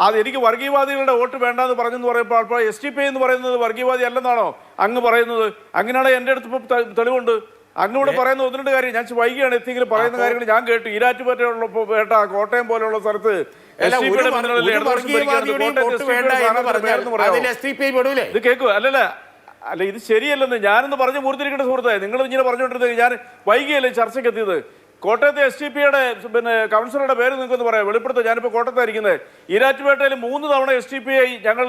അത് എനിക്ക് വർഗീയവാദികളുടെ വോട്ട് വേണ്ടെന്ന് പറഞ്ഞെന്ന് പറയുമ്പോൾ അപ്പോൾ SDPI എന്ന് പറയുന്നത് വർഗീയവാദി അല്ലെന്നാണോ അങ്ങ് പറയുന്നത്? അങ്ങനെയാണെങ്കിൽ എൻ്റെ അടുത്ത് ഇപ്പോൾ തെളിവുണ്ട്. അങ്ങോട്ട് പറയുന്ന ഒന്ന് രണ്ട് കാര്യം ഞാൻ വൈകിയാണ് എത്തിയെങ്കിലും പറയുന്ന കാര്യങ്ങൾ ഞാൻ കേട്ടു. ഈരാറ്റുപേട്ടയുള്ള പേട്ട കോട്ടയം പോലെയുള്ള സ്ഥലത്ത് ഇത് കേൾക്കുക അല്ലല്ല അല്ല ഇത് ശരിയല്ലെന്ന് ഞാനൊന്ന് പറഞ്ഞു മൂർത്തിരിക്കേണ്ട സുഹൃത്തെ. നിങ്ങൾ ഇങ്ങനെ പറഞ്ഞുകൊണ്ടിരുന്നത് ഞാൻ വൈകിയല്ലേ ചർച്ചയ്ക്ക് എത്തിയത്. കോട്ടയത്തെ SDPIയുടെ കൗൺസിലറുടെ പേര് നിങ്ങൾക്കൊന്ന് പറയാം, വെളിപ്പെടുത്തുക. ഞാനിപ്പോൾ കോട്ടയത്തായിരിക്കുന്നത്. ഈരാറ്റുപേട്ടയിൽ 3 തവണ SDPI ഞങ്ങൾ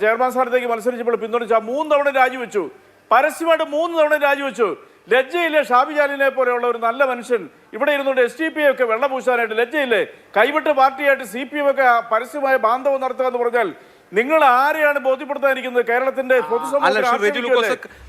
ചെയർമാൻ സ്ഥാനത്തേക്ക് മത്സരിച്ചപ്പോൾ പിന്തുണച്ച 3 തവണ രാജിവെച്ചു. പരസ്യമായിട്ട് 3 തവണ രാജിവെച്ചു. ലജ്ജയില്ലേ ഷാബി ജാലിനെ പോലെയുള്ള ഒരു നല്ല മനുഷ്യൻ ഇവിടെ ഇരുന്നുകൊണ്ട് SDPI ഒക്കെ വെള്ളപൂശാനായിട്ട് ലജ്ജയില്ലേ? കൈവിട്ട് പാർട്ടിയായിട്ട് CPM ഒക്കെ പരസ്യമായ ബാന്ധവം നടത്തുക എന്ന് പറഞ്ഞാൽ നിങ്ങൾ ആരെയാണ് ബോധ്യപ്പെടുത്താനിരിക്കുന്നത്? കേരളത്തിന്റെ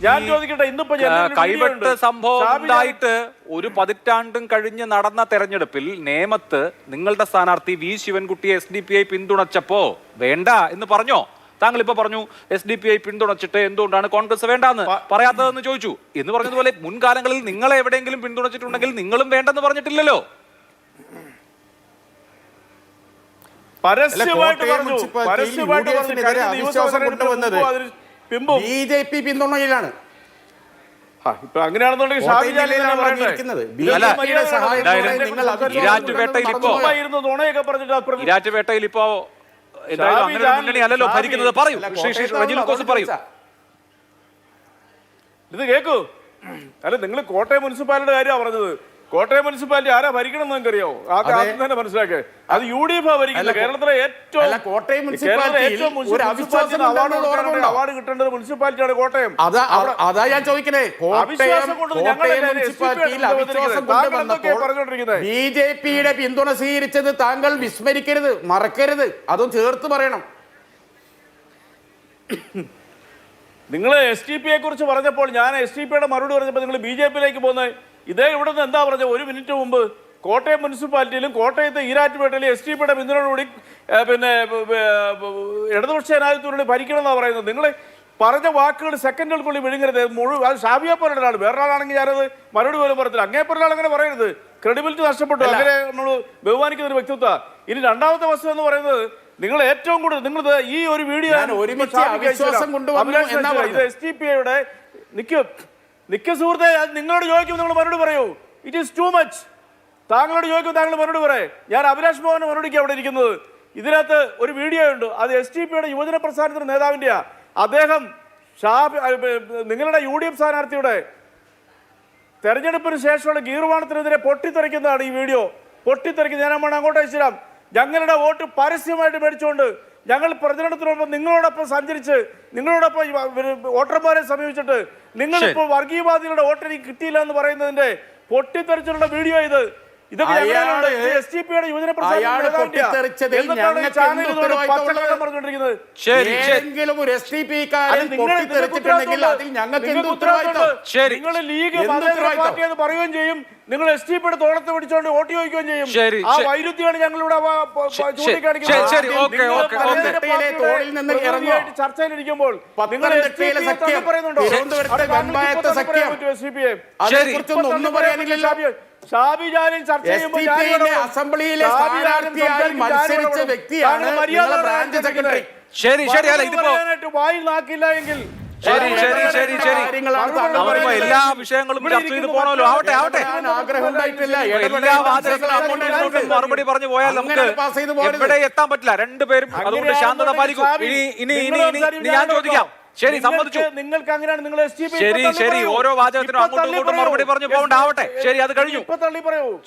ഞാൻ ചോദിക്കട്ടെ, ഇന്നിപ്പോ കൈവെട്ട് സംഭവം ഉണ്ടായിട്ട് ഒരു പതിറ്റാണ്ടും കഴിഞ്ഞ് നടന്ന തെരഞ്ഞെടുപ്പിൽ നേമത്ത് നിങ്ങളുടെ സ്ഥാനാർത്ഥി V ശിവൻകുട്ടിയെ SDPI പിന്തുണച്ചപ്പോ വേണ്ട എന്ന് പറഞ്ഞോ? താങ്കൾ ഇപ്പൊ പറഞ്ഞു SDPI പിന്തുണച്ചിട്ട് എന്തുകൊണ്ടാണ് കോൺഗ്രസ് വേണ്ടെന്ന് പറയാത്തതെന്ന് ചോദിച്ചു. എന്ന് പറഞ്ഞതുപോലെ മുൻകാലങ്ങളിൽ നിങ്ങളെ എവിടെയെങ്കിലും പിന്തുണച്ചിട്ടുണ്ടെങ്കിൽ നിങ്ങളും വേണ്ടെന്ന് പറഞ്ഞിട്ടില്ലല്ലോ. BJP പിന്തുണയിലാണ്. അങ്ങനെയാണെന്നുണ്ടെങ്കിൽ ഈരാറ്റുപേട്ടയിൽ ഇപ്പോ മുന്നണിയല്ലോ ഭരിക്കുന്നത്. പറയൂ റജി ലൂക്കോസ് പറയൂ. ഇത് കേക്കൂ. അല്ല നിങ്ങൾ കോട്ടയം മുനിസിപ്പാലിറ്റിയുടെ കാര്യമാണ് പറഞ്ഞത്. കോട്ടയം മുനിസിപ്പാലിറ്റി ആരാ ഭരിക്കണം എന്ന് നിങ്ങൾക്കറിയോ? ആദ്യം തന്നെ മനസ്സിലാക്കേ. അത് UDF ഭരിക്കുന്നത്. കേരളത്തിലെ ഏറ്റവും അവാർഡ് കിട്ടേണ്ടത് മുനിസിപ്പാലിറ്റിയാണ് കോട്ടയം. അതാ ഞാൻ ചോദിക്കണേ. BJPയുടെ പിന്തുണ സ്വീകരിച്ചത് താങ്കൾ വിസ്മരിക്കരുത്, മറക്കരുത്. അതും ചേർത്ത് പറയണം. നിങ്ങൾ SDPIയെ കുറിച്ച് പറഞ്ഞപ്പോൾ ഞാൻ SDPIയുടെ മറുപടി പറഞ്ഞപ്പോൾ നിങ്ങൾ BJPയിലേക്ക് പോകുന്നത് ഇതേ ഇവിടെ നിന്ന് എന്താ പറഞ്ഞത്? 1 മിനിറ്റ് മുമ്പ് കോട്ടയം മുനിസിപ്പാലിറ്റിയിലും കോട്ടയത്തെ ഈരാറ്റുപേട്ടയിലും SDPIയുടെ പിന്തുണയോടുകൂടി ഇടതുപക്ഷ ജനാധിപത്യത്തോടുകൂടി ഭരിക്കണം എന്നാണ് പറയുന്നത്. നിങ്ങൾ പറഞ്ഞ വാക്കുകൾ സെക്കൻഡുകൾക്കുള്ളിൽ വിഴുങ്ങരുത്. മുഴുവൻ അത് ഷാബിയെ പോലെ ഒരാൾ, വേറൊരാളാണെങ്കിൽ ഞാനത് മറുപടി പോലും പറയത്തില്ല. അങ്ങേ പോലെ ഒരാൾ അങ്ങനെ പറയരുത്. ക്രെഡിബിലിറ്റി നഷ്ടപ്പെട്ടു. അങ്ങനെ നമ്മൾ ബഹുമാനിക്കുന്ന ഒരു വ്യക്തിത്വം. ഇനി രണ്ടാമത്തെ വസ്തുത എന്ന് പറയുന്നത് നിങ്ങൾ ഏറ്റവും കൂടുതൽ നിങ്ങൾ ഈ ഒരു വീഡിയോ SDPIയുടെ നിക്ക സുഹൃത്തെ നിങ്ങളോട് ചോദിക്കും, നിങ്ങൾ മറുപടി പറയൂ. It is too much. താങ്കളോട് ചോദിക്കും, താങ്കൾ മറുപടി പറയേ. ഞാൻ അഭിലാഷ് മോഹൻ മറുപടിക്ക് അവിടെ ഇരിക്കുന്നത്. ഇതിനകത്ത് ഒരു വീഡിയോ ഉണ്ട്. അത് SDPIയുടെ യുവജന പ്രസ്ഥാനത്തിന്റെ നേതാവിൻ്റെയാ. അദ്ദേഹം നിങ്ങളുടെ UDF സ്ഥാനാർത്ഥിയുടെ തെരഞ്ഞെടുപ്പിന് ശേഷമുള്ള ഗീർവാണത്തിനെതിരെ പൊട്ടിത്തെറിക്കുന്നതാണ് ഈ വീഡിയോ. പൊട്ടിത്തെറിക്കുന്നത് ഞാൻ അങ്ങോട്ട് അയച്ചുതരാം. ഞങ്ങളുടെ വോട്ട് പരസ്യമായിട്ട് മേടിച്ചുകൊണ്ട് ഞങ്ങൾ പ്രചരണത്തിനോടൊപ്പം നിങ്ങളോടൊപ്പം സഞ്ചരിച്ച് നിങ്ങളോടൊപ്പം വോട്ടർമാരെ സമീപിച്ചിട്ട് നിങ്ങളിപ്പോൾ വർഗീയവാദികളുടെ വോട്ട് എനിക്ക് കിട്ടിയില്ല എന്ന് പറയുന്നതിന്റെ പൊട്ടിത്തെറിച്ചിട്ടുള്ള വീഡിയോ ഇത്. ഇതൊക്കെ SDPIയുടെ യുവജന നിങ്ങൾ ലീഗ് പാർട്ടിയെന്ന് പറയുകയും ചെയ്യും, നിങ്ങൾ SDPIയുടെ തോളത്ത് പിടിച്ചുകൊണ്ട് വോട്ട് ചോദിക്കുകയും ചെയ്യും. ആ വൈരുദ്ധ്യമാണ് ഞങ്ങളിവിടെ ചർച്ചയിലിരിക്കുമ്പോൾ നിങ്ങൾ പറയുന്നുണ്ടോ? ഷാബി ജാലിൽ ചർച്ച ചെയ്യുമ്പോൾ അസംബ്ലിയിലെ സ്ഥാനാർത്ഥിയായി മത്സരിച്ച വ്യക്തിയാണ് ബ്രാഞ്ച് സെക്രട്ടറി. ശരി ശരി അല്ല ഇതിപ്പോ വായിൽ നാക്കില്ല എങ്കിൽ എല്ലാ വിഷയങ്ങളും ചർച്ച ചെയ്ത് പോണല്ലോ. ആവട്ടെ ആവട്ടെ. എല്ലാ വാചകങ്ങളും മറുപടി പറഞ്ഞു പോയാൽ നമുക്ക് എവിടെ എത്താൻ പറ്റില്ല. രണ്ടുപേരും അതുകൊണ്ട് ശാന്തത പാലിക്കും. ഇനി ഞാൻ ചോദിക്കാം. ശരി സമ്മതിച്ചു. നിങ്ങൾക്ക് അങ്ങനെയാണ് നിങ്ങൾ ശരി ശരി ഓരോ വാചകത്തിനും അങ്ങോട്ടും ഇങ്ങോട്ടും മറുപടി പറഞ്ഞു പോകണ്ടാവട്ടെ. ശരി അത് കഴിഞ്ഞു.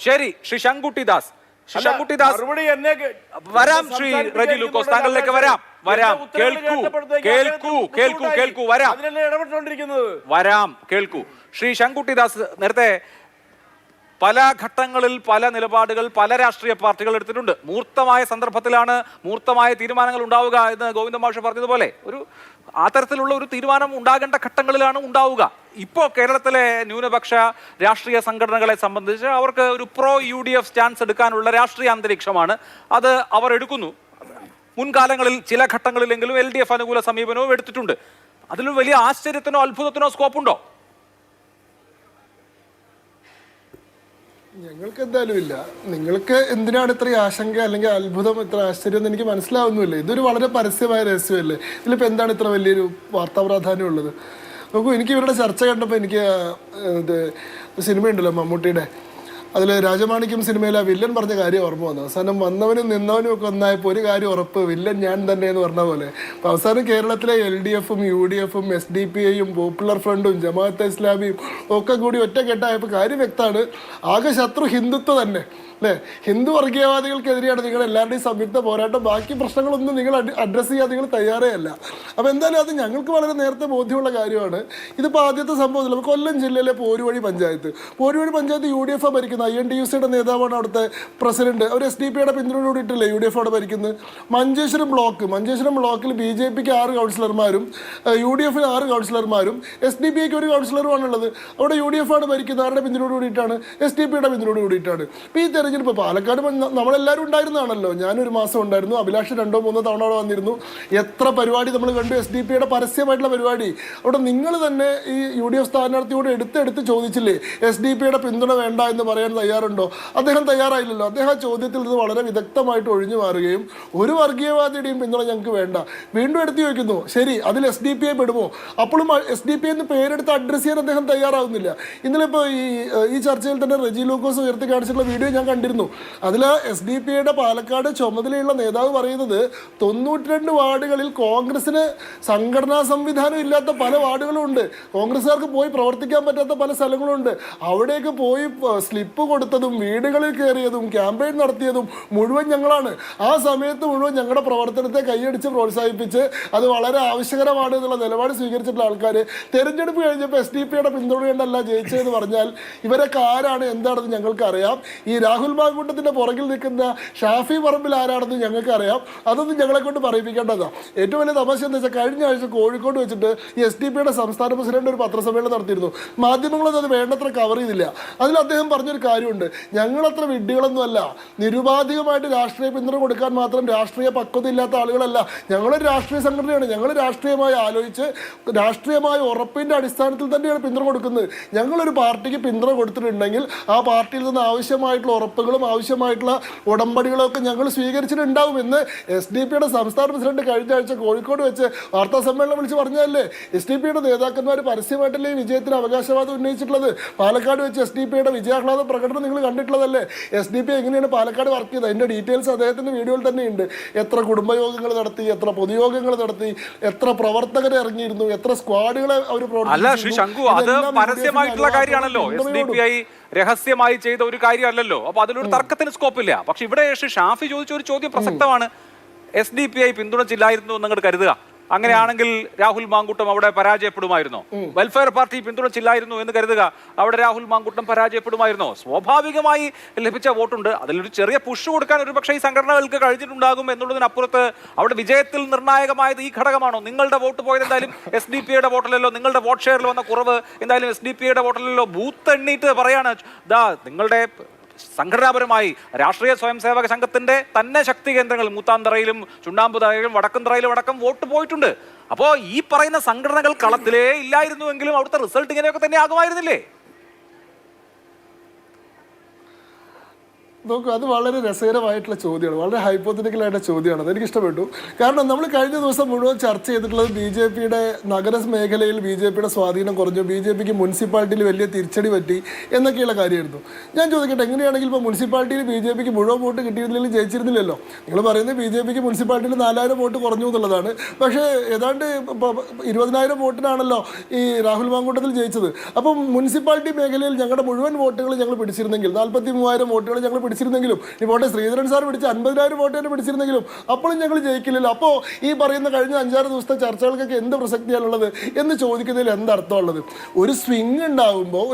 ശരി ശ്രീ ശങ്കുട്ടിദാസ് വരാം. ശ്രീ റജി ലൂക്കോസ് താങ്കളിലേക്ക് വരാം. കേൾക്കൂ വരാം കേൾക്കൂ. ശ്രീ ശങ്കുട്ടിദാസ്, നേരത്തെ പല ഘട്ടങ്ങളിൽ പല നിലപാടുകൾ പല രാഷ്ട്രീയ പാർട്ടികൾ എടുത്തിട്ടുണ്ട്. മൂർത്തമായ സന്ദർഭത്തിലാണ് മൂർത്തമായ തീരുമാനങ്ങൾ ഉണ്ടാവുക എന്ന് ഗോവിന്ദ മാഷ് പറഞ്ഞതുപോലെ ആ തരത്തിലുള്ള ഒരു തീരുമാനം ഉണ്ടാകേണ്ട ഘട്ടങ്ങളിലാണ് ഉണ്ടാവുക. ഇപ്പോൾ കേരളത്തിലെ ന്യൂനപക്ഷ രാഷ്ട്രീയ സംഘടനകളെ സംബന്ധിച്ച് അവർക്ക് ഒരു പ്രോ UDF സ്റ്റാൻസ് എടുക്കാനുള്ള രാഷ്ട്രീയ അന്തരീക്ഷമാണ്. അത് അവർ എടുക്കുന്നു. മുൻകാലങ്ങളിൽ ചില ഘട്ടങ്ങളിലെങ്കിലും LDF അനുകൂല സമീപനവും എടുത്തിട്ടുണ്ട്. അതിലൊരു വലിയ ആശ്ചര്യത്തിനോ അത്ഭുതത്തിനോ സ്കോപ്പുണ്ടോ? ഞങ്ങൾക്ക് എന്തായാലും ഇല്ല. നിങ്ങൾക്ക് എന്തിനാണ് ഇത്രയും ആശങ്ക അല്ലെങ്കിൽ അത്ഭുതം, ഇത്ര ആശ്ചര്യം എന്ന് എനിക്ക് മനസ്സിലാവുന്നില്ല. ഇതൊരു വളരെ പരസ്യമായ രഹസ്യമല്ലേ. ഇതിലിപ്പോൾ എന്താണ് ഇത്ര വലിയൊരു വാർത്താ പ്രാധാന്യം ഉള്ളത്? നോക്കൂ, എനിക്ക് ഇവരുടെ ചർച്ച കണ്ടപ്പോൾ എനിക്ക് ഇത് സിനിമയുണ്ടല്ലോ മമ്മൂട്ടിയുടെ, അതിൽ രാജമാണിക്യം സിനിമയിൽ ആ വില്ലൻ പറഞ്ഞ കാര്യം ഓർമ്മ വന്നു. അവസാനം വന്നവനും നിന്നവനും ഒക്കെ ഒന്നായപ്പോൾ ഒരു കാര്യം ഉറപ്പ്, വില്ലൻ ഞാൻ തന്നെ എന്ന് പറഞ്ഞ പോലെ. അപ്പോൾ അവസാനം കേരളത്തിലെ LDFും UDFും SDPIയും പോപ്പുലർ ഫ്രണ്ടും ജമാഅത്തെ ഇസ്ലാമിയും ഒക്കെ കൂടി ഒറ്റക്കെട്ടായപ്പോൾ കാര്യം വ്യക്തമാണ്. ആകെ ശത്രു ഹിന്ദുത്വം തന്നെ അല്ലേ. ഹിന്ദു വർഗീയവാദികൾക്കെതിരെയാണ് നിങ്ങൾ എല്ലാവരുടെയും സംയുക്ത പോരാട്ടം. ബാക്കി പ്രശ്നങ്ങളൊന്നും നിങ്ങൾ അഡ്രസ്സ് ചെയ്യാൻ നിങ്ങൾ തയ്യാറേ അല്ല. അപ്പോൾ എന്തായാലും അത് ഞങ്ങൾക്ക് വളരെ നേരത്തെ ബോധ്യമുള്ള കാര്യമാണ്. ഇതിപ്പോൾ ആദ്യത്തെ സംഭവത്തിൽ കൊല്ലം ജില്ലയിലെ പോരുവഴി പഞ്ചായത്ത് UDF ഭരിക്കുന്നത്. INTUCയുടെ നേതാവാണ് അവിടുത്തെ പ്രസിഡന്റ്. അവർ SDPയുടെ പിന്തുണയോടിയിട്ടില്ലേ UDF അവിടെ ഭരിക്കുന്നത്. മഞ്ചേശ്വരം ബ്ലോക്കിൽ BJPക്ക് 6 കൗൺസിലർമാരും UDFന് 6 കൗൺസിലർമാരും SDPക്ക് 1 കൗൺസിലറുമാണുള്ളത്. അവിടെ UDF ആണ് ഭരിക്കുന്നത്. ആരുടെ പിന്തുണയോട് കൂടിയിട്ടാണ്? SDPയുടെ പിന്തുണയോട് കൂടിയിട്ടാണ്. ഇപ്പോൾ ഈ തെരഞ്ഞെടുപ്പ് പാലക്കാട് നമ്മളെല്ലാവരും ഉണ്ടായിരുന്നതാണല്ലോ. ഞാനൊരു മാസം ഉണ്ടായിരുന്നു, അഭിലാഷ് 2-3 തവണ അവിടെ വന്നിരുന്നു. എത്ര പരിപാടി നമ്മൾ കണ്ടു, SDPയുടെ പരസ്യമായിട്ടുള്ള പരിപാടി. അവിടെ നിങ്ങൾ തന്നെ ഈ UDF സ്ഥാനാർത്ഥിയോട് എടുത്ത് ചോദിച്ചില്ലേ SDPയുടെ പിന്തുണ വേണ്ട എന്ന് പറയാൻ തയ്യാറുണ്ടോ? അദ്ദേഹം തയ്യാറായില്ലല്ലോ. അദ്ദേഹം ആ ചോദ്യത്തിൽ നിന്ന് വളരെ വിദഗ്ധമായിട്ട് ഒഴിഞ്ഞു മാറുകയും ഒരു വർഗീയവാദിയുടെയും പിന്തുണ ഞങ്ങൾക്ക് വേണ്ട വീണ്ടും എടുത്തു ചോദിക്കുന്നു. ശരി, അതിൽ SDPI പെടുമോ? അപ്പോഴും SDPI എന്ന് പേരെടുത്ത് അഡ്രസ്സ് ചെയ്യാൻ അദ്ദേഹം തയ്യാറാവുന്നില്ല. ഇന്നലെ ഇപ്പോൾ ഈ ചർച്ചയിൽ തന്നെ റെജി ലൂക്കോസ് ഉയർത്തി കാണിച്ചിട്ടുള്ള വീഡിയോ ഞാൻ കണ്ടിരുന്നു. അതിൽ SDPIയുടെ പാലക്കാട് ചുമതലയുള്ള നേതാവ് പറയുന്നത് 92 വാർഡുകളിൽ കോൺഗ്രസിന് സംഘടനാ സംവിധാനം ഇല്ലാത്ത പല വാർഡുകളുണ്ട്. കോൺഗ്രസ്സുകാർക്ക് പോയി പ്രവർത്തിക്കാൻ പറ്റാത്ത പല സ്ഥലങ്ങളുണ്ട്. അവിടേക്ക് പോയി സ്ലിപ്പ് കൊടുത്തതും വീടുകളിൽ കയറിയതും ക്യാമ്പയിൻ നടത്തിയതും മുഴുവൻ ഞങ്ങളാണ്. ആ സമയത്ത് മുഴുവൻ ഞങ്ങളുടെ പ്രവർത്തനത്തെ കൈയടിച്ച് പ്രോത്സാഹിപ്പിച്ച് അത് വളരെ ആവശ്യകരമാണ് എന്നുള്ള നിലപാട് സ്വീകരിച്ചിട്ടുള്ള ആൾക്കാർ തെരഞ്ഞെടുപ്പ് കഴിഞ്ഞപ്പോൾ SDPയുടെ പിന്തുണയുണ്ടല്ല ജയിച്ചതെന്ന് പറഞ്ഞാൽ ഇവരൊക്കെ ആരാണ് എന്താണെന്ന് ഞങ്ങൾക്കറിയാം. ഈ രാഹുൽ മാങ്കൂട്ടത്തിൻ്റെ പുറകിൽ നിൽക്കുന്ന ഷാഫി പറമ്പിൽ ആരാണെന്ന് ഞങ്ങൾക്കറിയാം. അതൊന്നും ഞങ്ങളെ കൊണ്ട് പറയിപ്പിക്കേണ്ടതാണ്. ഏറ്റവും വലിയ തമാശ എന്താ വെച്ചാൽ കഴിഞ്ഞ ആഴ്ച കോഴിക്കോട് വെച്ചിട്ട് ഈ SDPയുടെ സംസ്ഥാന പ്രസിഡന്റ് ഒരു പത്രസമ്മേളനം നടത്തിയിരുന്നു. മാധ്യമങ്ങളൊന്നും അത് വേണ്ടത്ര കവർ ചെയ്തില്ല. അതിൽ അദ്ദേഹം പറഞ്ഞൊരു കാര്യമുണ്ട്, ഞങ്ങളത്ര വിഡ്ഢികളൊന്നുമല്ല, നിരുപാധികമായിട്ട് രാഷ്ട്രീയ പിന്തുണ കൊടുക്കാൻ മാത്രം രാഷ്ട്രീയ പക്വത ഇല്ലാത്ത ആളുകളല്ല. ഞങ്ങളൊരു രാഷ്ട്രീയ സംഘടനയാണ്. ഞങ്ങൾ രാഷ്ട്രീയമായി ആലോചിച്ച് രാഷ്ട്രീയമായ ഉറപ്പിൻ്റെ അടിസ്ഥാനത്തിൽ തന്നെയാണ് പിന്തുണ കൊടുക്കുന്നത്. ഞങ്ങളൊരു പാർട്ടിക്ക് പിന്തുണ കൊടുത്തിട്ടുണ്ടെങ്കിൽ ആ പാർട്ടിയിൽ നിന്ന് ആവശ്യമായിട്ടുള്ള ഉറപ്പുകളും ആവശ്യമായിട്ടുള്ള ഉടമ്പടികളും ഒക്കെ ഞങ്ങൾ സ്വീകരിച്ചിട്ടുണ്ടാവുമെന്ന് SDPയുടെ സംസ്ഥാന പ്രസിഡന്റ് കഴിഞ്ഞ ആഴ്ച കോഴിക്കോട് വെച്ച് വാർത്താ സമ്മേളനം വിളിച്ച് പറഞ്ഞതല്ലേ. SDPയുടെ നേതാക്കന്മാർ പരസ്യമായിട്ടല്ലേ ഈ വിജയത്തിന് അവകാശവാദം ഉന്നയിച്ചിട്ടുള്ളത്. പാലക്കാട് വെച്ച് SDPയുടെ വിജയാഹ്ലാദ പ്രകടനം നിങ്ങൾ കണ്ടിട്ടുള്ളതല്ലേ. SDPI എങ്ങനെയാണ് പാലക്കാട് വർക്ക് ചെയ്തത് അതിൻ്റെ ഡീറ്റെയിൽസ് അദ്ദേഹത്തിൻ്റെ വീഡിയോയിൽ തന്നെയുണ്ട്. എത്ര കുടുംബയോഗങ്ങൾ നടത്തി, എത്ര പൊതുയോഗങ്ങൾ നടത്തി, എത്ര പ്രവർത്തകരെ ഇറങ്ങിയിരുന്നു, എത്ര സ്ക്വാഡുകളെ അവർ പരസ്യമായിട്ടുള്ള കാര്യമാണല്ലോ. SDPI രഹസ്യമായി ചെയ്ത ഒരു കാര്യമല്ലല്ലോ. അപ്പൊ അതിലൊരു തർക്കത്തിന് സ്കോപ്പില്ല. പക്ഷെ ഇവിടെ ഷാഫി ചോദിച്ച ഒരു ചോദ്യം പ്രസക്തമാണ്. SDPI പിന്തുണച്ചില്ലായിരുന്നു നിങ്ങൾ കരുതുക. അങ്ങനെയാണെങ്കിൽ രാഹുൽ മാങ്കൂട്ടം അവിടെ പരാജയപ്പെടുമായിരുന്നോ? വെൽഫെയർ പാർട്ടി പിന്തുണച്ചില്ലായിരുന്നു എന്ന് കരുതുക, അവിടെ രാഹുൽ മാങ്കൂട്ടം പരാജയപ്പെടുമായിരുന്നോ? സ്വാഭാവികമായി ലഭിച്ച വോട്ടുണ്ട്. അതിലൊരു ചെറിയ പുഷ് കൊടുക്കാൻ ഒരു പക്ഷേ ഈ സംഘടനകൾക്ക് കഴിഞ്ഞിട്ടുണ്ടാകും എന്നുള്ളതിനപ്പുറത്ത് അവിടെ വിജയത്തിൽ നിർണായകമായത് ഈ ഘടകമാണോ? നിങ്ങളുടെ വോട്ട് പോയത് എന്തായാലും SDPയുടെ വോട്ടിലല്ലോ. നിങ്ങളുടെ വോട്ട് ഷെയറിൽ വന്ന കുറവ് എന്തായാലും SDPയുടെ വോട്ടിലല്ലോ. ബൂത്ത് എണ്ണീറ്റ് പറയാണ്, നിങ്ങളുടെ സംഘടനാപരമായി രാഷ്ട്രീയ സ്വയം സേവക സംഘത്തിന്റെ തന്നെ ശക്തി കേന്ദ്രങ്ങൾ മൂത്താന്തറയിലും ചുണ്ണാമ്പുതറയിലും വടക്കുംതറയിലും അടക്കം വോട്ട് പോയിട്ടുണ്ട്. അപ്പോൾ ഈ പറയുന്ന സംഘടനകൾ കളത്തിലേ ഇല്ലായിരുന്നുവെങ്കിലും അവിടുത്തെ റിസൾട്ട് ഇങ്ങനെയൊക്കെ തന്നെ ആകുമായിരുന്നില്ലേ? നോക്കൂ, അത് വളരെ രസകരമായിട്ടുള്ള ചോദ്യമാണ്, വളരെ ഹൈപ്പോത്തറ്റിക്കലായിട്ടുള്ള ചോദ്യമാണ്. അതെനിക്ക് ഇഷ്ടപ്പെട്ടു. കാരണം നമ്മൾ കഴിഞ്ഞ ദിവസം മുഴുവൻ ചർച്ച ചെയ്തിട്ടുള്ളത് BJPയുടെ നഗര മേഖലയിൽ BJPയുടെ സ്വാധീനം കുറഞ്ഞു, BJPക്ക് മുനിസിപ്പാലിറ്റിയിൽ വലിയ തിരിച്ചടി പറ്റി എന്നൊക്കെയുള്ള കാര്യമായിരുന്നു. ഞാൻ ചോദിക്കട്ടെ, എങ്ങനെയാണെങ്കിൽ ഇപ്പോൾ മുനിസിപ്പാലിറ്റിയിൽ BJPക്ക് മുഴുവൻ വോട്ട് കിട്ടിയിരുന്നില്ലെങ്കിൽ ജയിച്ചിരുന്നില്ലല്ലോ. നിങ്ങൾ പറയുന്നത് BJPക്ക് മുനിസിപ്പാലിറ്റിയിൽ 4000 വോട്ട് കുറഞ്ഞു എന്നുള്ളതാണ്. പക്ഷേ ഏതാണ്ട് 20,000 വോട്ടിനാണല്ലോ ഈ രാഹുൽ മാങ്കൂട്ടത്തിൽ ജയിച്ചത്. അപ്പം മുനിസിപ്പാലിറ്റി മേഖലയിൽ ഞങ്ങളുടെ മുഴുവൻ വോട്ടുകൾ ഞങ്ങൾ പിടിച്ചിരുന്നെങ്കിൽ 43,000 വോട്ടുകൾ ഞങ്ങൾ പിടിച്ചിരുന്നെങ്കിലും, ഇപ്പോൾ ശ്രീധരൻ സാർ പിടിച്ച് 50,000 വോട്ട് തന്നെ പിടിച്ചിരുന്നെങ്കിലും അപ്പോഴും ഞങ്ങൾ ജയിക്കില്ലല്ലോ. അപ്പോൾ ഈ പറയുന്ന കഴിഞ്ഞ 5-6 ദിവസത്തെ ചർച്ചകൾക്കൊക്കെ എന്ത് പ്രസക്തിയാണുള്ളത് എന്ന് ചോദിക്കുന്നതിൽ എന്തർത്ഥമുള്ളത്? ഒരു സ്വിങ് ഉണ്ടാകുമ്പോൾ,